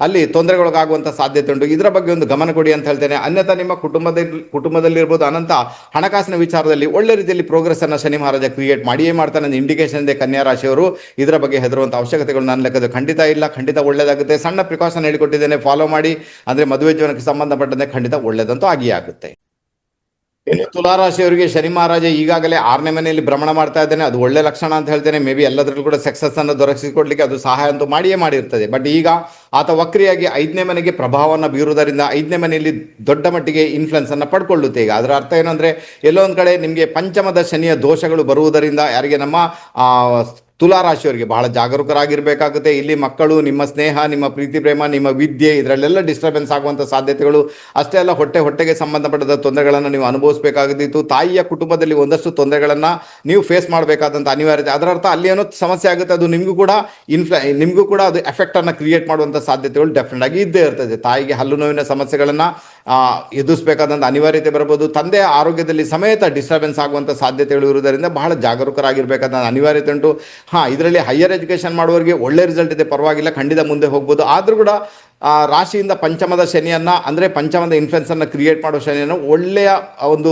ಅಲ್ಲಿ ತೊಂದರೆಗೊಳಗಾಗುವಂತ ಸಾಧ್ಯತೆ ಉಂಟು. ಇದರ ಬಗ್ಗೆ ಒಂದು ಗಮನ ಕೊಡಿ ಅಂತ ಹೇಳ್ತೇನೆ. ಅನ್ಯथा ನಿಮ್ಮ ಕುಟುಂಬದಲ್ಲಿ ಇರ್ಬೋದು, ಅನಂತ ಹಣಕಾಸಿನ ವಿಚಾರದಲ್ಲಿ ಒಳ್ಳೆ ರೀತಿಯಲ್ಲಿ ಪ್ರೋಗ್ರೆಸ್ ಅನ್ನ ಶನಿ ಮಹಾರಾಜ ಕ್ರಿಯೇಟ್ ಮಾಡಿಯೇ ಮಾಡ್ತಾನೆ. ಇಂಡಿಕೇಶನ್ ಇದೆ ಕನ್ಯಾ ರಾಶಿಯವರು. ಇದರ ಬಗ್ಗೆ ಹೆದರುವಂಥ ಅವಶ್ಯಕತೆಗಳು ನನ್ನ ಲೆಕ್ಕದ ಖಂಡಿತ ಇಲ್ಲ. ಖಂಡಿತ ಒಳ್ಳೆಯದಾಗುತ್ತೆ. ಸಣ್ಣ ಪ್ರಿಕಾಷನ್ ಹೇಳಿಕೊಟ್ಟಿದ್ದೇನೆ, ಫಾಲೋ ಮಾಡಿ. ಅಂದರೆ ಮದುವೆ ಜೀವನಕ್ಕೆ ಸಂಬಂಧಪಟ್ಟಂತೆ ಖಂಡಿತ ಒಳ್ಳೆಯದಂತೂ ಆಗಿಯೇ ಆಗುತ್ತೆ. ಇನ್ನು ತುಲಾರಾಶಿಯವರಿಗೆ ಶನಿ ಮಹಾರಾಜ ಈಗಾಗಲೇ 6ನೇ ಮನೆಯಲ್ಲಿ ಭ್ರಮಣ ಮಾಡ್ತಾ ಇದ್ದಾನೆ. ಅದು ಒಳ್ಳೆ ಲಕ್ಷಣ ಅಂತ ಹೇಳ್ತೇನೆ. ಮೇ ಬಿ ಎಲ್ಲದರಲ್ಲೂ ಕೂಡ ಸಕ್ಸಸ್ ಅನ್ನು ದೊರಕಿಸಿಕೊಡ್ಲಿಕ್ಕೆ ಅದು ಸಹಾಯ ಅಂತೂ ಮಾಡಿಯೇ ಮಾಡಿರ್ತದೆ. ಬಟ್ ಈಗ ಆತ ವಕ್ರಿಯಾಗಿ 5ನೇ ಮನೆಗೆ ಪ್ರಭಾವವನ್ನು ಬೀರುವುದರಿಂದ 5ನೇ ಮನೆಯಲ್ಲಿ ದೊಡ್ಡ ಮಟ್ಟಿಗೆ ಇನ್ಫ್ಲುಯೆನ್ಸ್ ಅನ್ನು ಪಡ್ಕೊಳ್ಳುತ್ತೆ. ಈಗ ಅದರ ಅರ್ಥ ಏನಂದ್ರೆ ಎಲ್ಲೋ ಒಂದು ಕಡೆ ನಿಮಗೆ ಪಂಚಮದ ಶನಿಯ ದೋಷಗಳು ಬರುವುದರಿಂದ ಯಾರಿಗೆ ನಮ್ಮ ತುಲಾರಾಶಿಯವರಿಗೆ ಬಹಳ ಜಾಗರೂಕರಾಗಿರಬೇಕಾಗುತ್ತೆ. ಇಲ್ಲಿ ಮಕ್ಕಳು, ನಿಮ್ಮ ಸ್ನೇಹ, ನಿಮ್ಮ ಪ್ರೀತಿ ಪ್ರೇಮ, ನಿಮ್ಮ ವಿದ್ಯೆ ಇದರಲ್ಲೆಲ್ಲ ಡಿಸ್ಟರ್ಬೆನ್ಸ್ ಆಗುವಂಥ ಸಾಧ್ಯತೆಗಳು. ಅಷ್ಟೇ ಅಲ್ಲ, ಹೊಟ್ಟೆಗೆ ಸಂಬಂಧಪಟ್ಟ ತೊಂದರೆಗಳನ್ನು ನೀವು ಅನುಭವಿಸಬೇಕಾಗಿತ್ತು. ತಾಯಿಯ ಕುಟುಂಬದಲ್ಲಿ ಒಂದಷ್ಟು ತೊಂದರೆಗಳನ್ನು ನೀವು ಫೇಸ್ ಮಾಡಬೇಕಾದಂಥ ಅನಿವಾರ್ಯತೆ. ಅದರ ಅರ್ಥ ಅಲ್ಲಿ ಏನೋ ಸಮಸ್ಯೆ ಆಗುತ್ತೆ, ಅದು ನಿಮಗೂ ಕೂಡ ಅದು ಎಫೆಕ್ಟನ್ನು ಕ್ರಿಯೇಟ್ ಮಾಡುವಂಥ ಸಾಧ್ಯತೆಗಳು ಡೆಫಿನೆಟ್ ಆಗಿ ಇದ್ದೇ ಇರ್ತದೆ. ತಾಯಿಗೆ ಹಲ್ಲು ನೋವಿನ ಸಮಸ್ಯೆಗಳನ್ನು ಎದುರಿಸಬೇಕಾದಂಥ ಅನಿವಾರ್ಯತೆ ಬರ್ಬೋದು. ತಂದೆಯ ಆರೋಗ್ಯದಲ್ಲಿ ಸಮೇತ ಡಿಸ್ಟರ್ಬೆನ್ಸ್ ಆಗುವಂಥ ಸಾಧ್ಯತೆಗಳು ಇರುವುದರಿಂದ ಬಹಳ ಜಾಗರೂಕರಾಗಿರಬೇಕಾದ ಅನಿವಾರ್ಯತೆ ಉಂಟು. ಇದರಲ್ಲಿ ಹೈಯರ್ ಎಜುಕೇಷನ್ ಮಾಡುವವರಿಗೆ ಒಳ್ಳೆ ರಿಸಲ್ಟ್ ಇದೆ, ಪರವಾಗಿಲ್ಲ, ಖಂಡಿತ ಮುಂದೆ ಹೋಗ್ಬೋದು. ಆದರೂ ಕೂಡ ರಾಶಿಯಿಂದ ಪಂಚಮದ ಶನಿಯನ್ನು ಅಂದರೆ ಪಂಚಮದ ಇನ್ಫ್ಲುಯೆನ್ಸನ್ನು ಕ್ರಿಯೇಟ್ ಮಾಡೋ ಶನಿಯನ್ನು ಒಳ್ಳೆಯ ಒಂದು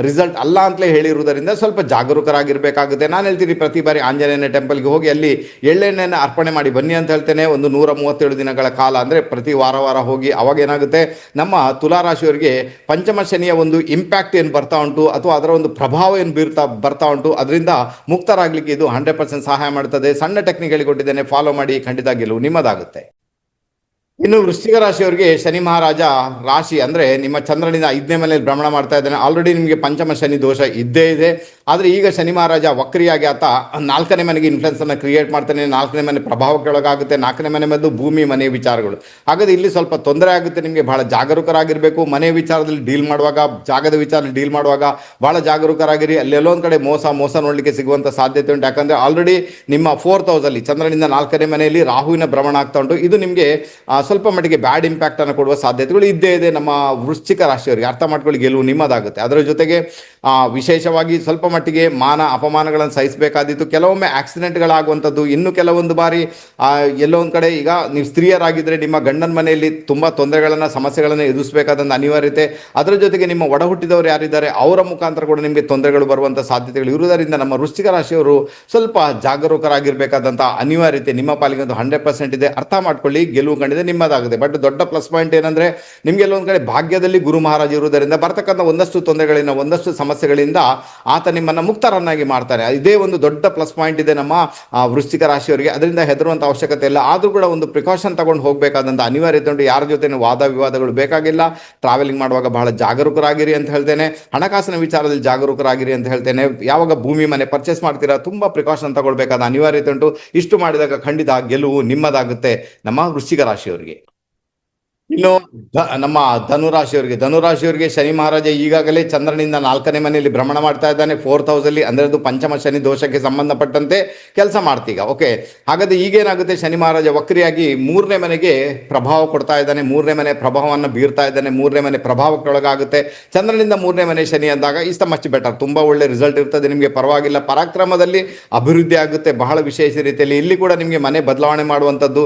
ರಿಸಲ್ಟ್ ಅಲ್ಲ ಅಂತಲೇ ಹೇಳಿರುವುದರಿಂದ ಸ್ವಲ್ಪ ಜಾಗರೂಕರಾಗಿರಬೇಕಾಗುತ್ತೆ. ನಾನು ಹೇಳ್ತೀನಿ, ಪ್ರತಿ ಬಾರಿ ಆಂಜನೇಯನ ಟೆಂಪಲ್ಗೆ ಹೋಗಿ ಅಲ್ಲಿ ಎಳ್ಳೆಣ್ಣೆಯನ್ನು ಅರ್ಪಣೆ ಮಾಡಿ ಬನ್ನಿ ಅಂತ ಹೇಳ್ತೇನೆ. ಒಂದು 137 ದಿನಗಳ ಕಾಲ ಅಂದರೆ ಪ್ರತಿ ವಾರ ಹೋಗಿ. ಅವಾಗ ಏನಾಗುತ್ತೆ, ನಮ್ಮ ತುಲಾರಾಶಿಯವರಿಗೆ ಪಂಚಮ ಶನಿಯ ಒಂದು ಇಂಪ್ಯಾಕ್ಟ್ ಏನು ಬರ್ತಾ ಉಂಟು ಅಥವಾ ಅದರ ಒಂದು ಪ್ರಭಾವ ಏನು ಬರ್ತಾ ಉಂಟು ಅದರಿಂದ ಮುಕ್ತರಾಗಲಿಕ್ಕೆ ಇದು 100% ಸಹಾಯ ಮಾಡ್ತದೆ. ಸಣ್ಣ ಟೆಕ್ನಿಕ್ ಹೇಳಿಕೊಟ್ಟಿದ್ದೇನೆ, ಫಾಲೋ ಮಾಡಿ, ಖಂಡಿತ ಗೆಲುವು ನಿಮ್ಮದಾಗುತ್ತೆ. ಇನ್ನು ವೃಶ್ಚಿಕ ರಾಶಿಯವರಿಗೆ ಶನಿ ಮಹಾರಾಜ ರಾಶಿ ಅಂದರೆ ನಿಮ್ಮ ಚಂದ್ರನಿಂದ 5ನೇ ಮನೆಯಲ್ಲಿ ಭ್ರಮಣ ಮಾಡ್ತಾ ಇದ್ದಾನೆ. ಆಲ್ರೆಡಿ ನಿಮಗೆ ಪಂಚಮ ಶನಿ ದೋಷ ಇದ್ದೇ ಇದೆ. ಆದರೆ ಈಗ ಶನಿ ಮಹಾರಾಜ ವಕ್ರಿಯಾಗಿ ಆತ 4ನೇ ಮನೆಗೆ ಇನ್ಫ್ಲುಯೆನ್ಸ್ ಅನ್ನು ಕ್ರಿಯೇಟ್ ಮಾಡ್ತಾನೆ. 4ನೇ ಮನೆ ಪ್ರಭಾವಕ್ಕೊಳಗಾಗುತ್ತೆ. 4ನೇ ಮನೆ ಮತ್ತು ಭೂಮಿ ಮನೆ ವಿಚಾರಗಳು. ಹಾಗಾದ್ರೆ ಇಲ್ಲಿ ಸ್ವಲ್ಪ ತೊಂದರೆ ಆಗುತ್ತೆ ನಿಮಗೆ. ಬಹಳ ಜಾಗರೂಕರಾಗಿರಬೇಕು. ಮನೆ ವಿಚಾರದಲ್ಲಿ ಡೀಲ್ ಮಾಡುವಾಗ, ಜಾಗದ ವಿಚಾರದಲ್ಲಿ ಡೀಲ್ ಮಾಡುವಾಗ ಬಹಳ ಜಾಗರೂಕರಾಗಿರಿ. ಅಲ್ಲೆಲ್ಲೋ ಒಂದು ಕಡೆ ಮೋಸ ನೋಡಲಿಕ್ಕೆ ಸಿಗುವಂಥ ಸಾಧ್ಯತೆ ಉಂಟು. ಯಾಕಂದರೆ ಆಲ್ರೆಡಿ ನಿಮ್ಮ 4th ಹೌಸಲ್ಲಿ ಚಂದ್ರನಿಂದ 4ನೇ ಮನೆಯಲ್ಲಿ ರಾಹುವಿನ ಭ್ರಮಣ ಆಗ್ತಾ ಉಂಟು. ಇದು ನಿಮಗೆ ಸ್ವಲ್ಪ ಮಟ್ಟಿಗೆ ಬ್ಯಾಡ್ ಇಂಪ್ಯಾಕ್ಟ್ ಅನ್ನು ಕೊಡುವ ಸಾಧ್ಯತೆಗಳು ಇದ್ದೇ ಇದೆ. ನಮ್ಮ ವೃಶ್ಚಿಕ ರಾಶಿಯವರಿಗೆ ಅರ್ಥ ಮಾಡ್ಕೊಳ್ಳಿ, ಗೆಲುವು ನಿಮ್ಮದಾಗುತ್ತೆ. ಅದರ ಜೊತೆಗೆ ವಿಶೇಷವಾಗಿ ಸ್ವಲ್ಪ ಮಟ್ಟಿಗೆ ಮಾನ ಅಪಮಾನಗಳನ್ನು ಸಹಿಸಬೇಕಾದಿತ್ತು. ಕೆಲವೊಮ್ಮೆ ಆಕ್ಸಿಡೆಂಟ್ಗಳಾಗುವಂಥದ್ದು, ಇನ್ನು ಕೆಲವೊಂದು ಬಾರಿ ಎಲ್ಲೋ ಒಂದು ಕಡೆ ಈಗ ನೀವು ಸ್ತ್ರೀಯರಾಗಿದ್ದರೆ ನಿಮ್ಮ ಗಂಡನ ಮನೆಯಲ್ಲಿ ತುಂಬ ತೊಂದರೆಗಳನ್ನು ಸಮಸ್ಯೆಗಳನ್ನು ಎದುರಿಸಬೇಕಾದಂಥ ಅನಿವಾರ್ಯತೆ. ಅದರ ಜೊತೆಗೆ ನಿಮ್ಮ ಒಡ ಹುಟ್ಟಿದವರು ಯಾರಿದ್ದಾರೆ ಅವರ ಮುಖಾಂತರ ಕೂಡ ನಿಮಗೆ ತೊಂದರೆಗಳು ಬರುವಂಥ ಸಾಧ್ಯತೆಗಳು ಇರುವುದರಿಂದ ನಮ್ಮ ವೃಶ್ಚಿಕ ರಾಶಿಯವರು ಸ್ವಲ್ಪ ಜಾಗರೂಕರಾಗಿರಬೇಕಾದಂಥ ಅನಿವಾರ್ಯತೆ ನಿಮ್ಮ ಪಾಲಿಗೆ 100% ಇದೆ. ಅರ್ಥ ಮಾಡ್ಕೊಳ್ಳಿ, ಗೆಲುವು ಕಂಡಿದೆ ನಿಮ್ಮದಾಗುತ್ತೆ. ಬಟ್ ದೊಡ್ಡ ಪ್ಲಸ್ ಪಾಯಿಂಟ್ ಏನಂದರೆ ನಿಮಗೆ ಎಲ್ಲೊಂದು ಕಡೆ ಭಾಗ್ಯದಲ್ಲಿ ಗುರು ಮಹಾರಾಜ ಇರುವುದರಿಂದ ಬರ್ತಕ್ಕಂಥ ಒಂದಷ್ಟು ತೊಂದರೆಗಳಿಂದ, ಒಂದಷ್ಟು ಸಮಸ್ಯೆಗಳಿಂದ ಆತ ನಿಮ್ಮನ್ನು ಮುಕ್ತರನ್ನಾಗಿ ಮಾಡ್ತಾನೆ. ಇದೇ ಒಂದು ದೊಡ್ಡ ಪ್ಲಸ್ ಪಾಯಿಂಟ್ ಇದೆ ನಮ್ಮ ವೃಶ್ಚಿಕ ರಾಶಿಯವರಿಗೆ. ಅದರಿಂದ ಹೆದರುವಂಥ ಅವಶ್ಯಕತೆ ಇಲ್ಲ. ಆದರೂ ಕೂಡ ಒಂದು ಪ್ರಿಕಾಷನ್ ತಗೊಂಡು ಹೋಗಬೇಕಾದಂಥ ಅನಿವಾರ್ಯತೆ ಉಂಟು. ಯಾರ ಜೊತೆ ವಾದ ವಿವಾದಗಳು ಬೇಕಾಗಿಲ್ಲ. ಟ್ರಾವೆಲಿಂಗ್ ಮಾಡುವಾಗ ಬಹಳ ಜಾಗರೂಕರಾಗಿರಿ ಅಂತ ಹೇಳ್ತೇನೆ. ಹಣಕಾಸಿನ ವಿಚಾರದಲ್ಲಿ ಜಾಗರೂಕರಾಗಿರಿ ಅಂತ ಹೇಳ್ತೇನೆ. ಯಾವಾಗ ಭೂಮಿ ಮನೆ ಪರ್ಚೇಸ್ ಮಾಡ್ತೀರಾ ತುಂಬ ಪ್ರಿಕಾಷನ್ ತಗೊಳ್ಬೇಕಾದ ಅನಿವಾರ್ಯತೆ ಉಂಟು. ಇಷ್ಟು ಮಾಡಿದಾಗ ಖಂಡಿತ ಗೆಲುವು ನಿಮ್ಮದಾಗುತ್ತೆ ನಮ್ಮ ವೃಶ್ಚಿಕ ರಾಶಿಯವರಿಗೆ. ಇನ್ನು ನಮ್ಮ ಧನುರಾಶಿಯವರಿಗೆ ಶನಿ ಮಹಾರಾಜ ಈಗಾಗಲೇ ಚಂದ್ರನಿಂದ 4ನೇ ಮನೆಯಲ್ಲಿ ಭ್ರಮಣ ಮಾಡ್ತಾ ಇದ್ದಾನೆ. 4th ಹೌಸಲ್ಲಿ, ಅಂದರೆ ಅದು ಪಂಚಮ ಶನಿ ದೋಷಕ್ಕೆ ಸಂಬಂಧಪಟ್ಟಂತೆ ಕೆಲಸ ಮಾಡ್ತೀಗ. ಓಕೆ, ಹಾಗಾದ್ರೆ ಈಗೇನಾಗುತ್ತೆ, ಶನಿ ಮಹಾರಾಜ ವಕ್ರಿಯಾಗಿ 3ನೇ ಮನೆಗೆ ಪ್ರಭಾವ ಕೊಡ್ತಾ ಇದ್ದಾನೆ. 3ನೇ ಮನೆ ಪ್ರಭಾವವನ್ನು ಬೀರ್ತಾ ಇದ್ದಾನೆ. 3ನೇ ಮನೆ ಪ್ರಭಾವಕ್ಕೊಳಗಾಗುತ್ತೆ. ಚಂದ್ರನಿಂದ 3ನೇ ಮನೆ ಶನಿ ಅಂದಾಗ ಇಷ್ಟ ಮಚ್ ಬೆಟರ್, ತುಂಬಾ ಒಳ್ಳೆ ರಿಸಲ್ಟ್ ಇರ್ತದೆ ನಿಮಗೆ. ಪರವಾಗಿಲ್ಲ, ಪರಾಕ್ರಮದಲ್ಲಿ ಅಭಿವೃದ್ಧಿ ಆಗುತ್ತೆ ಬಹಳ ವಿಶೇಷ ರೀತಿಯಲ್ಲಿ. ಇಲ್ಲಿ ಕೂಡ ನಿಮಗೆ ಮನೆ ಬದಲಾವಣೆ ಮಾಡುವಂಥದ್ದು,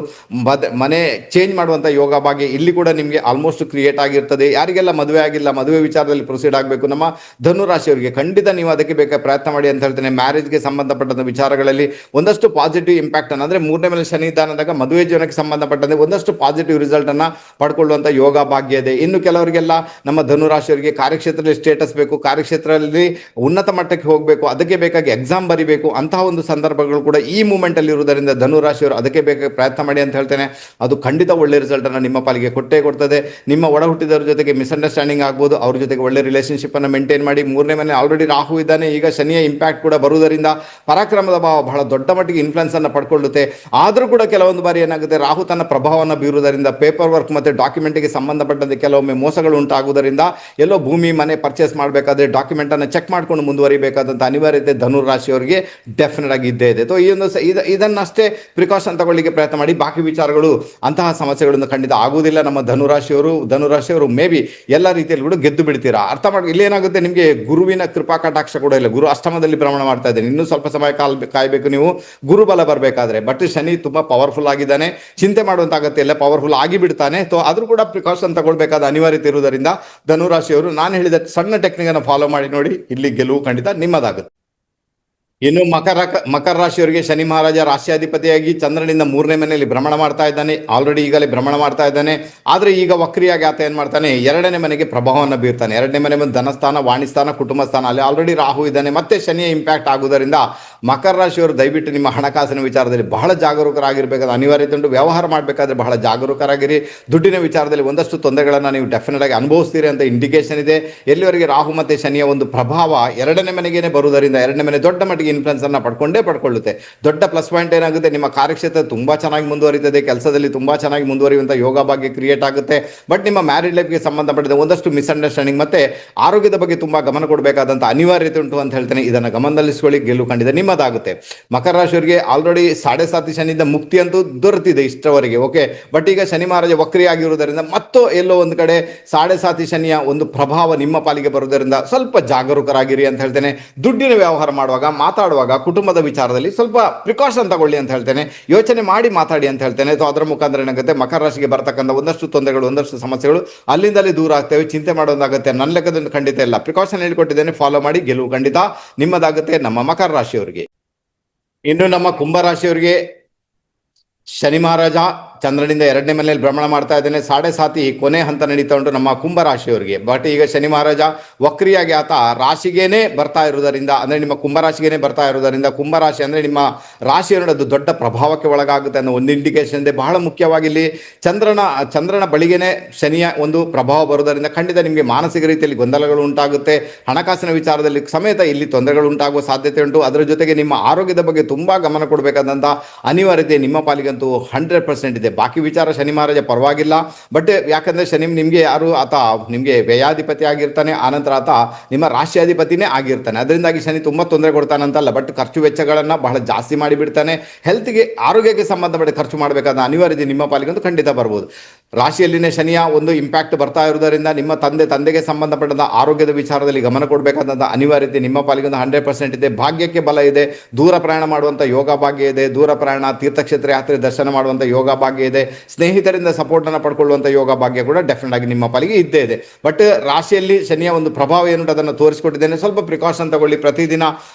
ಮನೆ ಚೇಂಜ್ ಮಾಡುವಂಥ ಯೋಗ ಭಾಗ್ಯ ಇಲ್ಲಿ ಕೂಡ ನಿಮಗೆ ಆಲ್ಮೋಸ್ಟ್ ಕ್ರಿಯೇಟ್ ಆಗಿರ್ತದೆ. ಯಾರಿಗೆಲ್ಲ ಮದುವೆ ಆಗಿಲ್ಲ, ಮದುವೆ ವಿಚಾರದಲ್ಲಿ ಪ್ರೊಸೀಡ್ ಆಗಬೇಕು ನಮ್ಮ ಧನುರಾಶಿಯವರಿಗೆ ಖಂಡಿತ ನೀವು ಅದಕ್ಕೆ ಬೇಕಾದ ಪ್ರಯತ್ನ ಮಾಡಿ ಅಂತ ಹೇಳ್ತೇನೆ. ಮ್ಯಾರೇಜ್ಗೆ ಸಂಬಂಧಪಟ್ಟಂತ ವಿಚಾರಗಳಲ್ಲಿ ಒಂದಷ್ಟು ಪಾಸಿಟಿವ್ ಇಂಪ್ಯಾಕ್ಟ್ ಅನ್ನು, ಅಂದರೆ 3ನೇ ಮನೆ ಶನಿ ಇದ್ದಾನಂದಾಗ ಮದುವೆ ಜೀವನಕ್ಕೆ ಸಂಬಂಧಪಟ್ಟಂತೆ ಒಂದಷ್ಟು ಪಾಸಿಟಿವ್ ರಿಸಲ್ಟ್ ಅನ್ನ ಪಡ್ಕೊಳ್ಳುವಂಥ ಯೋಗ ಭಾಗ್ಯ ಇದೆ. ಇನ್ನು ಕೆಲವರಿಗೆಲ್ಲ ನಮ್ಮ ಧನುರಾಶಿಯವರಿಗೆ ಕಾರ್ಯಕ್ಷೇತ್ರದಲ್ಲಿ ಸ್ಟೇಟಸ್ ಬೇಕು, ಕಾರ್ಯಕ್ಷೇತ್ರದಲ್ಲಿ ಉನ್ನತ ಮಟ್ಟಕ್ಕೆ ಹೋಗಬೇಕು, ಅದಕ್ಕೆ ಬೇಕಾಗಿ ಎಕ್ಸಾಮ್ ಬರಿಬೇಕು, ಅಂತಹ ಒಂದು ಸಂದರ್ಭಗಳು ಕೂಡ ಈ ಮೂಮೆಂಟ್ ಅಲ್ಲಿ ಇರುವುದರಿಂದ ಧನುರಾಶಿಯವರು ಅದಕ್ಕೆ ಬೇಕಾಗಿ ಪ್ರಯತ್ನ ಮಾಡಿ ಅಂತ ಹೇಳ್ತೇನೆ. ಅದು ಖಂಡಿತ ಒಳ್ಳೆ ರಿಸಲ್ಟ್ ಅನ್ನು ನಿಮ್ಮ ಪಾಲಿಗೆ ಕೊಟ್ಟೇ ಕೊಡ್ತದೆ. ನಿಮ್ಮ ಒಡ ಹುಟ್ಟಿದವರ ಜೊತೆಗೆ ಮಿಸ್ಅಂಡರ್ಸ್ಟ್ಯಾಂಡಿಂಗ್ ಆಗ್ಬೋದು, ಅವ್ರ ಜೊತೆಗೆ ಒಳ್ಳೆ ರಿಲೇಶನ್ಶಿಪ್ ಅನ್ನು ಮೇಂಟೈನ್ ಮಾಡಿ. 3ನೇ ಮನೆ ಆಲ್ರೆಡಿ ರಾಹು ಇದ್ದಾನೆ, ಈಗ ಶನಿಯ ಇಂಪ್ಯಾಕ್ಟ್ ಕೂಡ ಬರುವುದರಿಂದ ಪರಾಕ್ರಮದ ಭಾವ ಬಹಳ ದೊಡ್ಡ ಮಟ್ಟಿಗೆ ಇನ್ಫ್ಲುಯೆನ್ಸ್ ಅನ್ನು ಪಡ್ಕೊಳ್ಳುತ್ತೆ. ಆದರೂ ಕೂಡ ಕೆಲವೊಂದು ಬಾರಿ ಏನಾಗುತ್ತೆ, ರಾಹು ತನ್ನ ಪ್ರಭಾವವನ್ನು ಬೀರುವುದರಿಂದ ಪೇಪರ್ ವರ್ಕ್ ಮತ್ತು ಡಾಕ್ಯುಮೆಂಟ್ಗೆ ಸಂಬಂಧಪಟ್ಟಂತೆ ಕೆಲವೊಮ್ಮೆ ಮೋಸಗಳು ಉಂಟಾಗುವುದರಿಂದ ಎಲ್ಲೋ ಭೂಮಿ ಮನೆ ಪರ್ಚೇಸ್ ಮಾಡಬೇಕಾದ್ರೆ ಡಾಕ್ಯುಮೆಂಟ್ ಅನ್ನು ಚೆಕ್ ಮಾಡ್ಕೊಂಡು ಮುಂದುವರಿಬೇಕಾದಂಥ ಅನಿವಾರ್ಯತೆ ಧನುರಾಶಿಯವರಿಗೆ ಡೆಫಿನೆಟ್ ಆಗಿ ಇದ್ದೇ ಇದೆ. ಈ ಒಂದು ಇದನ್ನಷ್ಟೇ ಪ್ರಿಕಾಷನ್ ತಗೊಳ್ಳಿಕ್ಕೆ ಪ್ರಯತ್ನ ಮಾಡಿ. ಬಾಕಿ ವಿಚಾರಗಳು ಅಂತಹ ಸಮಸ್ಯೆಗಳನ್ನು ಖಂಡಿತ ಆಗುವುದಿಲ್ಲ. ನಮ್ಮ ಧನುರಾಶಿಯವರು ಮೇ ಬಿ ಎಲ್ಲ ರೀತಿಯಲ್ಲಿ ಕೂಡ ಗೆದ್ದು ಬಿಡ್ತೀರಾ. ಅರ್ಥ ಮಾಡಿ, ಇಲ್ಲೇನಾಗುತ್ತೆ, ನಿಮಗೆ ಗುರುವಿನ ಕೃಪಾ ಕಟಾಕ್ಷ ಕೂಡ ಇಲ್ಲ. ಗುರು ಅಷ್ಟಮದಲ್ಲಿ ಭ್ರಮಣ ಮಾಡ್ತಾ ಇದ್ದಾನೆ. ಇನ್ನೂ ಸ್ವಲ್ಪ ಸಮಯ ಕಾಯಬೇಕು ನೀವು ಗುರುಬಲ ಬರಬೇಕಾದ್ರೆ. ಬಟ್ ಶನಿ ತುಂಬಾ ಪವರ್ಫುಲ್ ಆಗಿದ್ದಾನೆ, ಚಿಂತೆ ಮಾಡುವಂತ ಅಗತ್ಯ ಇಲ್ಲ, ಪವರ್ಫುಲ್ ಆಗಿ ಬಿಡ್ತಾನೆ. ಆದ್ರೂ ಕೂಡ ಪ್ರಿಕಾಷನ್ ತಗೊಳ್ಬೇಕಾದ ಅನಿವಾರ್ಯತೆ ಇರುವುದರಿಂದ ಧನುರಾಶಿಯವರು ನಾನು ಹೇಳಿದ ಸಣ್ಣ ಟೆಕ್ನಿಕ್ ಅನ್ನು ಫಾಲೋ ಮಾಡಿ ನೋಡಿ, ಇಲ್ಲಿ ಗೆಲುವು ಖಂಡಿತ ನಿಮ್ಮದಾಗುತ್ತೆ. ಇನ್ನು ಮಕರ ರಾಶಿಯವರಿಗೆ ಶನಿ ಮಹಾರಾಜ ರಾಶಿಯಾಧಿಪತಿಯಾಗಿ ಚಂದ್ರನಿಂದ 3ನೇ ಮನೆಯಲ್ಲಿ ಭ್ರಮಣ ಮಾಡ್ತಾ ಇದ್ದಾನೆ. ಆಲ್ರೆಡಿ ಈಗಲೇ ಭ್ರಮಣ ಮಾಡ್ತಾ ಇದ್ದಾನೆ. ಆದರೆ ಈಗ ವಕ್ರಿಯಾಗಿ ಆತ ಏನ್ ಮಾಡ್ತಾನೆ, 2ನೇ ಮನೆಗೆ ಪ್ರಭಾವವನ್ನು ಬೀರ್ತಾನೆ. 2ನೇ ಮನೆ ಬಂದು ಧನಸ್ಥಾನ, ವಾಣಿಸ್ಥಾನ, ಕುಟುಂಬ ಸ್ಥಾನ, ಅಲ್ಲಿ ಆಲ್ರೆಡಿ ರಾಹು ಇದ್ದಾನೆ. ಮತ್ತೆ ಶನಿಯ ಇಂಪ್ಯಾಕ್ಟ್ ಆಗುವುದರಿಂದ ಮಕರ ರಾಶಿಯವರು ದಯವಿಟ್ಟು ನಿಮ್ಮ ಹಣಕಾಸಿನ ವಿಚಾರದಲ್ಲಿ ಬಹಳ ಜಾಗರೂಕರಾಗಿರ್ಬೇಕಾದ ಅನಿವಾರ್ಯತೆ ಉಂಟು. ವ್ಯವಹಾರ ಮಾಡಬೇಕಾದ್ರೆ ಬಹಳ ಜಾಗರೂಕರಾಗಿರಿ. ದುಡ್ಡಿನ ವಿಚಾರದಲ್ಲಿ ಒಂದಷ್ಟು ತೊಂದರೆಗಳನ್ನು ನೀವು ಡೆಫಿನೆಟ್ ಆಗಿ ಅನುಭವಿಸ್ತೀರಿ ಅಂತ ಇಂಡಿಕೇಶನ್ ಇದೆ. ಎಲ್ಲಿವರೆಗೆ ರಾಹು ಮತ್ತೆ ಶನಿಯ ಒಂದು ಪ್ರಭಾವ 2ನೇ ಮನೆಗೇನೆ ಬರುವುದರಿಂದ 2ನೇ ಮನೆ ದೊಡ್ಡ ಮಟ್ಟಿಗೆ ಇನ್ಫ್ಲುಯೆನ್ಸ್ ಅನ್ನ ಪಡ್ಕೊಳ್ಳುತ್ತೆ. ದೊಡ್ಡ ಪ್ಲಸ್ ಪಾಯಿಂಟ್ ಏನಾಗುತ್ತೆ, ನಿಮ್ಮ ಕಾರ್ಯಕ್ಷೇತ್ರ ತುಂಬಾ ಚೆನ್ನಾಗಿ ಮುಂದುವರಿತದೆ, ಕೆಲಸದಲ್ಲಿ ತುಂಬಾ ಚೆನ್ನಾಗಿ ಮುಂದುವರಿಯುವಂತ ಯೋಗ ಭಾಗ್ಯ ಕ್ರಿಯೇಟ್ ಆಗುತ್ತೆ. ಬಟ್ ನಿಮ್ಮ ಮ್ಯಾರಿಡ್ ಲೈಫ್ಗೆ ಸಂಬಂಧಪಟ್ಟಿದ ಒಂದಷ್ಟು ಮಿಸ್ಅಂಡರ್ಸ್ಟ್ಯಾಂಡಿಂಗ್ ಮತ್ತೆ ಆರೋಗ್ಯದ ಬಗ್ಗೆ ತುಂಬಾ ಗಮನ ಕೊಡಬೇಕಾದಂತ ಅನಿವಾರ್ಯತೆ ಉಂಟು ಅಂತ ಹೇಳ್ತೇನೆ. ಇದನ್ನ ಗಮನದಲ್ಲಿಸ್ಕೊಳ್ಳಿ, ಗೆಲುವು ಖಂಡಿತ ನಿಮ್ಮದಾಗುತ್ತೆ. ಮಕರ ರಾಶಿಯವರಿಗೆ ಆಲ್ರೆಡಿ 7.5 ಶನಿಯಿಂದ ಮುಕ್ತಿ ಅಂತೂ ದೊರೆತಿದೆ ಇಷ್ಟರವರೆಗೆ. ಓಕೆ, ಬಟ್ ಈಗ ಶನಿ ಮಹಾರಾಜ ವಕ್ರಿಯಾಗಿರುವುದರಿಂದ ಮತ್ತು ಎಲ್ಲೋ ಒಂದು ಕಡೆ 7.5 ಶನಿಯ ಒಂದು ಪ್ರಭಾವ ನಿಮ್ಮ ಪಾಲಿಗೆ ಬರುವುದರಿಂದ ಸ್ವಲ್ಪ ಜಾಗರೂಕರಾಗಿರಿ ಅಂತ ಹೇಳ್ತೇನೆ. ದುಡ್ಡಿನ ವ್ಯವಹಾರ ಮಾಡುವಾಗ, ಮಾತಾಡುವಾಗ, ಕುಟುಂಬದ ವಿಚಾರದಲ್ಲಿ ಸ್ವಲ್ಪ ಪ್ರಿಕಾಷನ್ ತಗೊಳ್ಳಿ ಅಂತ ಹೇಳ್ತೇನೆ. ಯೋಚನೆ ಮಾಡಿ ಮಾತಾಡಿ ಅಂತ ಹೇಳ್ತೇನೆ. ಅದರ ಮುಖಾಂತರ ಏನಾಗುತ್ತೆ, ಮಕರ ರಾಶಿಗೆ ಬರ್ತಕ್ಕಂಥ ಒಂದಷ್ಟು ತೊಂದರೆಗಳು, ಒಂದಷ್ಟು ಸಮಸ್ಯೆಗಳು ಅಲ್ಲಿಂದಲೇ ದೂರ ಆಗ್ತೇವೆ. ಚಿಂತೆ ಮಾಡೋದಾಗುತ್ತೆ ನನ್ನ ಲೆಕ್ಕದಲ್ಲಿ ಖಂಡಿತ ಇಲ್ಲ. ಪ್ರಿಕಾಷನ್ ಹೇಳಿಕೊಟ್ಟಿದ್ದೇನೆ, ಫಾಲೋ ಮಾಡಿ, ಗೆಲುವು ಖಂಡಿತ ನಿಮ್ಮದಾಗುತ್ತೆ ನಮ್ಮ ಮಕರ ರಾಶಿಯವರಿಗೆ. ಇನ್ನು ನಮ್ಮ ಕುಂಭರಾಶಿಯವರಿಗೆ ಶನಿ ಮಹಾರಾಜ ಚಂದ್ರನಿಂದ 2ನೇ ಮನೆಯಲ್ಲಿ ಭ್ರಮಣ ಮಾಡ್ತಾ ಇದ್ದಾನೆ. 7.5 ಕೊನೆ ಹಂತ ನಡೀತಾ ಉಂಟು ನಮ್ಮ ಕುಂಭರಾಶಿಯವರಿಗೆ. ಬಟ್ ಈಗ ಶನಿ ಮಹಾರಾಜ ವಕ್ರಿಯಾಗಿ ಆತ ರಾಶಿಗೇನೆ ಬರ್ತಾ ಇರುವುದರಿಂದ, ಅಂದ್ರೆ ನಿಮ್ಮ ಕುಂಭರಾಶಿಗೇನೆ ಬರ್ತಾ ಇರುವುದರಿಂದ, ಕುಂಭರಾಶಿ ಅಂದ್ರೆ ನಿಮ್ಮ ರಾಶಿ ಅನ್ನೋದು ದೊಡ್ಡ ಪ್ರಭಾವಕ್ಕೆ ಒಳಗಾಗುತ್ತೆ ಅನ್ನೋ ಒಂದು ಇಂಡಿಕೇಶನ್ ಇದೆ. ಬಹಳ ಮುಖ್ಯವಾಗಿ ಇಲ್ಲಿ ಚಂದ್ರನ ಬಳಿಗೇನೆ ಶನಿಯ ಒಂದು ಪ್ರಭಾವ ಬರುವುದರಿಂದ ಖಂಡಿತ ನಿಮಗೆ ಮಾನಸಿಕ ರೀತಿಯಲ್ಲಿ ಗೊಂದಲಗಳು ಉಂಟಾಗುತ್ತೆ. ಹಣಕಾಸಿನ ವಿಚಾರದಲ್ಲಿ ಸಮೇತ ಇಲ್ಲಿ ತೊಂದರೆಗಳು ಉಂಟಾಗುವ ಸಾಧ್ಯತೆ ಉಂಟು. ಅದರ ಜೊತೆಗೆ ನಿಮ್ಮ ಆರೋಗ್ಯದ ಬಗ್ಗೆ ತುಂಬಾ ಗಮನ ಕೊಡಬೇಕಾದಂಥ ಅನಿವಾರ್ಯತೆ ನಿಮ್ಮ ಪಾಲಿಗಂತೂ 100% ಇದೆ. ಬಾಕಿ ವಿಚಾರ ಶನಿ ಮಹಾರಾಜ ಪರವಾಗಿಲ್ಲ, ಬಟ್ ಯಾಕಂದ್ರೆ ಶನಿ ನಿಮಗೆ ಆತ ನಿಮಗೆ ವ್ಯಯಾಧಿಪತಿ ಆಗಿರ್ತಾನೆ, ಆನಂತರ ಆತ ನಿಮ್ಮ ರಾಶಿಯಾಧಿಪತಿನೇ ಆಗಿರ್ತಾನೆ. ಅದರಿಂದಾಗಿ ಶನಿ ತುಂಬಾ ತೊಂದರೆ ಕೊಡ್ತಾನಂತಲ್ಲ, ಬಟ್ ಖರ್ಚು ವೆಚ್ಚಗಳನ್ನ ಬಹಳ ಜಾಸ್ತಿ ಮಾಡಿಬಿಡ್ತಾನೆ. ಹೆಲ್ತ್ಗೆ, ಆರೋಗ್ಯಕ್ಕೆ ಸಂಬಂಧಪಟ್ಟ ಖರ್ಚು ಮಾಡಬೇಕಾದ ಅನಿವಾರ್ಯತೆ ನಿಮ್ಮ ಪಾಲಿಗಂತೂ ಖಂಡಿತ ಬರ್ಬೋದು. ರಾಶಿಯಲ್ಲಿನೇ ಶನಿಯ ಒಂದು ಇಂಪ್ಯಾಕ್ಟ್ ಬರ್ತಾ ಇರುವುದರಿಂದ ನಿಮ್ಮ ತಂದೆಗೆ ಸಂಬಂಧಪಟ್ಟಂತ ಆರೋಗ್ಯದ ವಿಚಾರದಲ್ಲಿ ಗಮನ ಕೊಡಬೇಕಾದಂಥ ಅನಿವಾರ್ಯತೆ ನಿಮ್ಮ ಪಾಲಿಗೊಂದು 100% ಇದೆ. ಭಾಗ್ಯಕ್ಕೆ ಬಲ ಇದೆ. ದೂರ ಪ್ರಯಾಣ ಮಾಡುವಂಥ ಯೋಗ ಭಾಗ್ಯ ಇದೆ. ದೂರ ಪ್ರಯಾಣ, ತೀರ್ಥಕ್ಷೇತ್ರ ಯಾತ್ರೆ ದರ್ಶನ ಮಾಡುವಂಥ ಯೋಗ ಭಾಗ್ಯ ಇದೆ. ಸ್ನೇಹಿತರಿಂದ ಸಪೋರ್ಟ್ ಅನ್ನು ಪಡ್ಕೊಳ್ಳುವಂಥ ಯೋಗ ಭಾಗ್ಯ ಕೂಡ ಡೆಫಿನೆಟ್ ಆಗಿ ನಿಮ್ಮ ಪಾಲಿಗೆ ಇದ್ದೇ ಇದೆ. ಬಟ್ ರಾಶಿಯಲ್ಲಿ ಶನಿಯ ಒಂದು ಪ್ರಭಾವ ಏನುಂಟು ಅದನ್ನು ತೋರಿಸಿಕೊಟ್ಟಿದ್ದೇನೆ. ಸ್ವಲ್ಪ ಪ್ರಿಕಾಷನ್ ತಗೊಳ್ಳಿ. ಪ್ರತಿದಿನ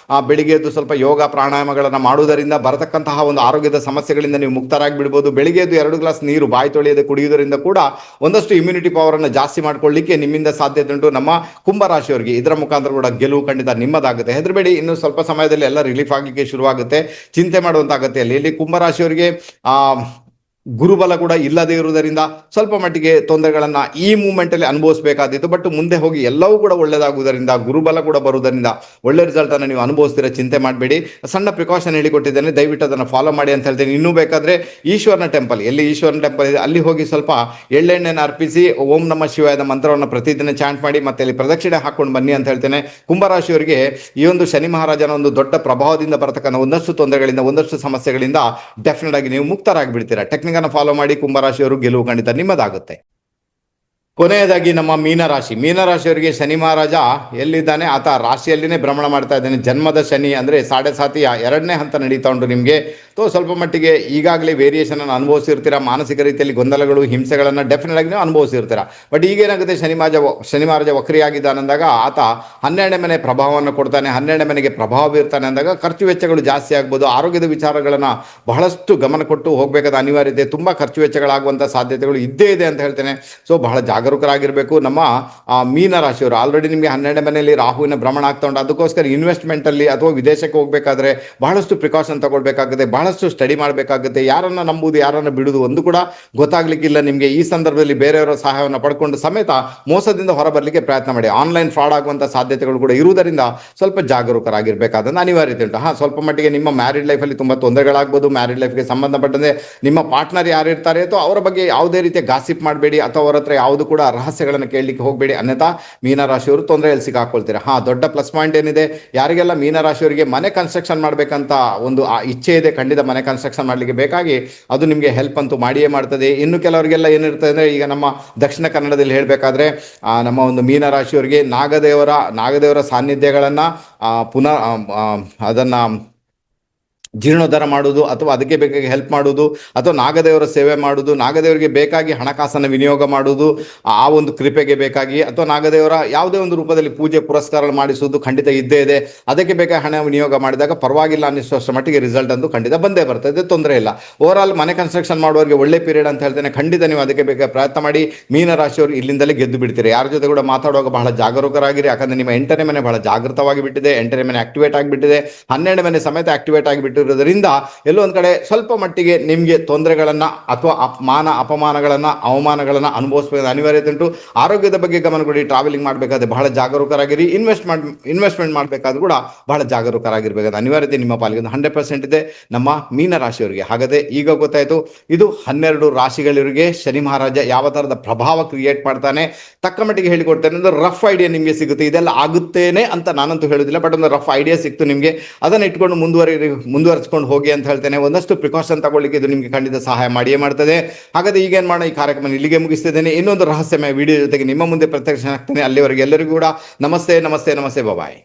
ಬೆಳಿಗ್ಗೆ ಎದ್ದು ಸ್ವಲ್ಪ ಯೋಗ ಪ್ರಾಣಾಯಾಮಗಳನ್ನು ಮಾಡುವುದರಿಂದ ಬರತಕ್ಕಂತಹ ಒಂದು ಆರೋಗ್ಯದ ಸಮಸ್ಯೆಗಳಿಂದ ನೀವು ಮುಕ್ತರಾಗಿ ಬಿಡ್ಬೋದು. ಬೆಳಿಗ್ಗೆ ಎದ್ದು 2 ಗ್ಲಾಸ್ ನೀರು ಬಾಯಿ ತೊಳೆಯದೆ ಕುಡಿಯುವುದರಿಂದ ಕೂಡ ಒಂದಷ್ಟು ಇಮ್ಯುನಿಟಿ ಪವರ್ ಅನ್ನು ಜಾಸ್ತಿ ಮಾಡ್ಕೊಳ್ಳಿಕ್ಕೆ ನಿಮ್ಮಿಂದ ಸಾಧ್ಯತೆ ಉಂಟು ನಮ್ಮ ಕುಂಭರಾಶಿಯವರಿಗೆ. ಇದರ ಮುಖಾಂತರ ಕೂಡ ಗೆಲುವು ಖಂಡಿತ ನಿಮ್ಮದಾಗುತ್ತೆ. ಹೆದರಬೇಡಿ, ಇನ್ನು ಸ್ವಲ್ಪ ಸಮಯದಲ್ಲಿ ಎಲ್ಲ ರಿಲೀಫ್ ಆಗಲಿಕ್ಕೆ ಶುರುವಾಗುತ್ತೆ. ಚಿಂತೆ ಮಾಡುವಂತ ಅಗತ್ಯ ಇಲ್ಲಿ ಕುಂಭರಾಶಿಯವರಿಗೆ ಗುರುಬಲ ಕೂಡ ಇಲ್ಲದೇ ಇರುವುದರಿಂದ ಸ್ವಲ್ಪ ಮಟ್ಟಿಗೆ ತೊಂದರೆಗಳನ್ನ ಈ ಮೂಮೆಂಟ್ ಅಲ್ಲಿ ಅನುಭವಿಸಬೇಕಾದಿತ್ತು. ಬಟ್ ಮುಂದೆ ಹೋಗಿ ಎಲ್ಲವೂ ಕೂಡ ಒಳ್ಳೆಯದಾಗುವುದರಿಂದ, ಗುರುಬಲ ಕೂಡ ಬರುವುದರಿಂದ ಒಳ್ಳೆ ರಿಸಲ್ಟ್ ಅನ್ನು ನೀವು ಅನುಭವಿಸ್ತೀರ. ಚಿಂತೆ ಮಾಡಬೇಡಿ. ಸಣ್ಣ ಪ್ರಿಕಾಷನ್ ಹೇಳಿಕೊಟ್ಟಿದ್ದೇನೆ, ದಯವಿಟ್ಟು ಅದನ್ನು ಫಾಲೋ ಮಾಡಿ ಅಂತ ಹೇಳ್ತೇನೆ. ಇನ್ನೂ ಬೇಕಾದ್ರೆ ಈಶ್ವರನ ಟೆಂಪಲ್, ಎಲ್ಲಿ ಈಶ್ವರನ ಟೆಂಪಲ್ ಇದೆ ಅಲ್ಲಿ ಹೋಗಿ ಸ್ವಲ್ಪ ಎಳ್ಳೆಣ್ಣೆಯನ್ನು ಅರ್ಪಿಸಿ ಓಂ ನಮಃ ಶಿವಾಯದ ಮಂತ್ರವನ್ನು ಪ್ರತಿದಿನ ಚಾಂಟ್ ಮಾಡಿ ಮತ್ತೆ ಅಲ್ಲಿ ಪ್ರದಕ್ಷಿಣೆ ಹಾಕೊಂಡು ಬನ್ನಿ ಅಂತ ಹೇಳ್ತೇನೆ. ಕುಂಭರಾಶಿಯವರಿಗೆ ಈ ಒಂದು ಶನಿ ಮಹಾರಾಜನ ಒಂದು ದೊಡ್ಡ ಪ್ರಭಾವದಿಂದ ಬರತಕ್ಕಂಥ ಒಂದಷ್ಟು ತೊಂದರೆಗಳಿಂದ, ಒಂದಷ್ಟು ಸಮಸ್ಯೆಗಳಿಂದ ಡೆಫಿನೆಟ್ ಆಗಿ ನೀವು ಮುಕ್ತರಾಗಿ ಬಿಡ್ತೀರಾ. ಫಾಲೋ ಮಾಡಿ ಕುಂಭರಾಶಿಯವರು ಗೆಲುವು ಖಂಡಿತ ನಿಮ್ಮದಾಗುತ್ತೆ. ಕೊನೆಯದಾಗಿ ನಮ್ಮ ಮೀನರಾಶಿಯವರಿಗೆ ಶನಿ ಮಹಾರಾಜ ಎಲ್ಲಿದ್ದಾನೆ, ಆತ ರಾಶಿಯಲ್ಲಿನೇ ಭ್ರಮಣ ಮಾಡ್ತಾ ಇದ್ದಾನೆ. ಜನ್ಮದ ಶನಿ ಅಂದರೆ 7.5 2ನೇ ಹಂತ ನಡೀತಾ ಉಂಟು ನಿಮಗೆ. ಸ್ವಲ್ಪ ಮಟ್ಟಿಗೆ ಈಗಾಗಲೇ ವೇರಿಯೇಷನ್ ಅನ್ನು ಅನುಭವಿಸಿರ್ತೀರಾ. ಮಾನಸಿಕ ರೀತಿಯಲ್ಲಿ ಗೊಂದಲಗಳು, ಹಿಂಸೆಗಳನ್ನು ಡೆಫಿನೆಟ್ ಆಗಿ ನೀವು ಅನುಭವಿಸಿರ್ತೀರಾ. ಬಟ್ ಈಗೇನಾಗುತ್ತೆ, ಶನಿ ಮಹಾರಾಜ ವಕ್ರಿಯಾಗಿದ್ದಾನೆ ಅಂದಾಗ ಆತ 12ನೇ ಮನೆ ಪ್ರಭಾವವನ್ನು ಕೊಡ್ತಾನೆ. 12ನೇ ಮನೆಗೆ ಪ್ರಭಾವ ಬೀರ್ತಾನೆ ಅಂದಾಗ ಖರ್ಚು ವೆಚ್ಚಗಳು ಜಾಸ್ತಿ ಆಗ್ಬೋದು. ಆರೋಗ್ಯದ ವಿಚಾರಗಳನ್ನು ಬಹಳಷ್ಟು ಗಮನ ಕೊಟ್ಟು ಹೋಗಬೇಕಾದ ಅನಿವಾರ್ಯತೆ, ತುಂಬ ಖರ್ಚು ವೆಚ್ಚಗಳಾಗುವಂಥ ಸಾಧ್ಯತೆಗಳು ಇದ್ದೇ ಇದೆ ಅಂತ ಹೇಳ್ತೇನೆ. ಸೊ ಬಹಳ ಜಾಗರೂಕರಾಗಿರಬೇಕು. ನಮ್ಮ ಮೀನರಾಶಿಯವರು ಆಲ್ರೆಡಿ ನಿಮಗೆ 12ನೇ ಮನೆಯಲ್ಲಿ ರಾಹುವಿನ ಭ್ರಮಣ ಆಗ್ತಾ ಉಂಟು. ಅದಕ್ಕೋಸ್ಕರ ಇನ್ವೆಸ್ಟ್ಮೆಂಟ್ ಅಲ್ಲಿ ಅಥವಾ ವಿದೇಶಕ್ಕೆ ಹೋಗಬೇಕಾದ್ರೆ ಬಹಳಷ್ಟು ಪ್ರಿಕಾಷನ್ ತಗೊಳ್ಬೇಕಾಗುತ್ತೆ, ಬಹಳಷ್ಟು ಸ್ಟಡಿ ಮಾಡಬೇಕಾಗುತ್ತೆ. ಯಾರನ್ನ ನಂಬುದು, ಯಾರನ್ನ ಬಿಡುವುದು ಒಂದು ಕೂಡ ಗೊತ್ತಾಗ್ಲಿಕ್ಕಿಲ್ಲ ನಿಮಗೆ. ಈ ಸಂದರ್ಭದಲ್ಲಿ ಬೇರೆಯವರ ಸಹಾಯವನ್ನು ಪಡ್ಕೊಂಡು ಸಮೇತ ಮೋಸದಿಂದ ಹೊರಬರಲಿಕ್ಕೆ ಪ್ರಯತ್ನ ಮಾಡಿ. ಆನ್ಲೈನ್ ಫ್ರಾಡ್ ಆಗುವಂಥ ಸಾಧ್ಯತೆಗಳು ಕೂಡ ಇರುವುದರಿಂದ ಸ್ವಲ್ಪ ಜಾಗರೂಕರಾಗಿರಬೇಕಾದ ಅನಿವಾರ್ಯತೆ ಉಂಟು. ಸ್ವಲ್ಪ ಮಟ್ಟಿಗೆ ನಿಮ್ಮ ಮ್ಯಾರಿಡ್ ಲೈಫಲ್ಲಿ ತುಂಬ ತೊಂದರೆಗಳಾಗ್ಬೋದು. ಮ್ಯಾರಿಡ್ ಲೈಫ್ಗೆ ಸಂಬಂಧಪಟ್ಟಂತೆ ನಿಮ್ಮ ಪಾರ್ಟ್ನರ್ ಯಾರಿರ್ತಾರೆ ಅಥವಾ ಅವರ ಬಗ್ಗೆ ಯಾವುದೇ ರೀತಿಯ ಗಾಸಿಪ್ ಮಾಡಬೇಡಿ ಅಥವಾ ಅವರ ಹತ್ರ ಯಾವುದು ಕೂಡ ರಹಸ್ಯಗಳನ್ನು ಕೇಳಲಿಕ್ಕೆ ಹೋಗಬೇಡಿ, ಅನ್ಯಥಾ ಮೀನರಾಶಿಯವರು ತೊಂದರೆಯಲ್ಲಿ ಸಿಕ್ಕಾಕೊಳ್ತೀರಾ. ದೊಡ್ಡ ಪ್ಲಸ್ ಪಾಯಿಂಟ್ ಏನಿದೆ, ಯಾರಿಗೆಲ್ಲ ಮೀನರಾಶಿಯವರಿಗೆ ಮನೆ ಕನ್ಸ್ಟ್ರಕ್ಷನ್ ಮಾಡಬೇಕಂತ ಒಂದು ಇಚ್ಛೆ ಇದೆ, ಖಂಡಿತ ಮನೆ ಕನ್ಸ್ಟ್ರಕ್ಷನ್ ಮಾಡಲಿಕ್ಕೆ ಬೇಕಾಗಿ ಅದು ನಿಮಗೆ ಹೆಲ್ಪ್ ಅಂತೂ ಮಾಡಿಯೇ ಮಾಡ್ತದೆ. ಇನ್ನು ಕೆಲವರಿಗೆಲ್ಲ ಏನಿರ್ತದೆ ಅಂದರೆ, ಈಗ ನಮ್ಮ ದಕ್ಷಿಣ ಕನ್ನಡದಲ್ಲಿ ಹೇಳಬೇಕಾದ್ರೆ ನಮ್ಮ ಒಂದು ಮೀನರಾಶಿಯವರಿಗೆ ನಾಗದೇವರ ಸಾನ್ನಿಧ್ಯಗಳನ್ನು ಅದನ್ನು ಜೀರ್ಣೋದ್ಧಾರ ಮಾಡುವುದು ಅಥವಾ ಅದಕ್ಕೆ ಬೇಕಾಗಿ ಹೆಲ್ಪ್ ಮಾಡುವುದು ಅಥವಾ ನಾಗದೇವರ ಸೇವೆ ಮಾಡುವುದು, ನಾಗದೇವರಿಗೆ ಬೇಕಾಗಿ ಹಣಕಾಸನ್ನು ವಿನಿಯೋಗ ಮಾಡುವುದು, ಆ ಒಂದು ಕೃಪೆಗೆ ಬೇಕಾಗಿ ಅಥವಾ ನಾಗದೇವರ ಯಾವುದೇ ಒಂದು ರೂಪದಲ್ಲಿ ಪೂಜೆ ಪುರಸ್ಕಾರ ಮಾಡಿಸುವುದು ಖಂಡಿತ ಇದ್ದೇ ಇದೆ. ಅದಕ್ಕೆ ಬೇಕಾಗಿ ಹಣ ವಿನಿಯೋಗ ಮಾಡಿದಾಗ ಪರವಾಗಿಲ್ಲ ಅನ್ನಿಸುವಷ್ಟರ ಮಟ್ಟಿಗೆ ರಿಸಲ್ಟ್ ಅಂತೂ ಖಂಡಿತ ಬಂದೇ ಬರ್ತದೆ, ತೊಂದರೆ ಇಲ್ಲ. ಓವರಾಲ್ ಮನೆ ಕನ್ಸ್ಟ್ರಕ್ಷನ್ ಮಾಡುವವರಿಗೆ ಒಳ್ಳೆ ಪೀರಿಯಡ್ ಅಂತ ಹೇಳ್ತೇನೆ. ಖಂಡಿತ ನೀವು ಅದಕ್ಕೆ ಬೇಕಾಗಿ ಪ್ರಯತ್ನ ಮಾಡಿ. ಮೀನರಾಶಿಯವರು ಇಲ್ಲಿಂದಲೇ ಗೆದ್ದು ಬಿಡ್ತೀರಿ. ಯಾರ ಜೊತೆ ಕೂಡ ಮಾತಾಡುವಾಗ ಬಹಳ ಜಾಗರೂಕರಾಗಿರಿ. ಯಾಕಂದ್ರೆ ನಿಮ್ಮ 8ನೇ ಮನೆ ಬಹಳ ಜಾಗೃತವಾಗಿ ಬಿಟ್ಟಿದೆ. 8ನೇ ಮನೆ ಆಕ್ಟಿವೇಟ್ ಆಗಿಬಿಟ್ಟಿದೆ. 12ನೇ ಮನೆ ಸಮೇತ ಆಕ್ಟಿವೇಟ್ ಆಗಿಬಿಟ್ಟು ರಿಂದ ಎಲ್ಲೋ ಒಂದ್ ಕಡೆ ಸ್ವಲ್ಪ ಮಟ್ಟಿಗೆ ನಿಮಗೆ ತೊಂದರೆಗಳನ್ನ ಅಥವಾ ಅಪಮಾನಗಳನ್ನ ಅವಮಾನಗಳನ್ನ ಅನುಭವಿಸಬೇಕಾದ ಅನಿವಾರ್ಯತೆ ಉಂಟು. ಆರೋಗ್ಯದ ಬಗ್ಗೆ ಗಮನ ಕೊಡಿ. ಟ್ರಾವೆಲಿಂಗ್ ಮಾಡಬೇಕಾದ್ರೆ ಬಹಳ ಜಾಗರೂಕರಾಗಿರಿ. ಇನ್ವೆಸ್ಟ್ಮೆಂಟ್ ಮಾಡಬೇಕಾದ್ರೂ ಕೂಡ ಬಹಳ ಜಾಗರೂಕರಾಗಿರ್ಬೇಕಾದ ಅನಿವಾರ್ಯತೆ ನಿಮ್ಮ ಪಾಲಿಗೆ 100% ಇದೆ ನಮ್ಮ ಮೀನರಾಶಿಯವರಿಗೆ. ಹಾಗಾದ್ರೆ ಈಗ ಗೊತ್ತಾಯ್ತು, ಇದು 12 ರಾಶಿಗಳವರಿಗೆ ಶನಿ ಮಹಾರಾಜ ಯಾವ ತರದ ಪ್ರಭಾವ ಕ್ರಿಯೇಟ್ ಮಾಡ್ತಾನೆ, ತಕ್ಕ ಮಟ್ಟಿಗೆ ಹೇಳಿಕೊಡ್ತೇನೆ. ಒಂದು ರಫ್ ಐಡಿಯಾ ನಿಮಗೆ ಸಿಗುತ್ತೆ. ಇದೆಲ್ಲ ಆಗುತ್ತೇನೆ ಅಂತ ನಾನಂತೂ ಹೇಳುದಿಲ್ಲ, ಬಟ್ ಒಂದು ರಫ್ ಐಡಿಯಾ ಸಿಕ್ತು ನಿಮಗೆ. ಅದನ್ನ ಇಟ್ಕೊಂಡು ಮುಂದುವರಿಸ್ಕೊಂಡು ಹೋಗಿ ಅಂತ ಹೇಳ್ತೇನೆ. ಒಂದಷ್ಟು ಪ್ರಿಕಾಷನ್ ತಗೊಳ್ಳಿಕ್ಕೆ ಇದು ನಿಮಗೆ ಖಂಡಿತ ಸಹಾಯ ಮಾಡಿಯೇ ಮಾಡ್ತದೆ. ಹಾಗಾದ್ರೆ ಈಗೇನು ಮಾಡೋಣ, ಈ ಕಾರ್ಯಕ್ರಮ ಇಲ್ಲಿಗೆ ಮುಗಿಸ್ತಿದ್ದೇನೆ. ಇನ್ನೊಂದು ರಹಸ್ಯಮಯ ವಿಡಿಯೋ ಜೊತೆಗೆ ನಿಮ್ಮ ಮುಂದೆ ಪ್ರತ್ಯಕ್ಷ ಆಗ್ತೇನೆ. ಅಲ್ಲಿವರೆಗೆ ಎಲ್ಲರಿಗೂ ಕೂಡ ನಮಸ್ತೆ. ಬಾಯ್.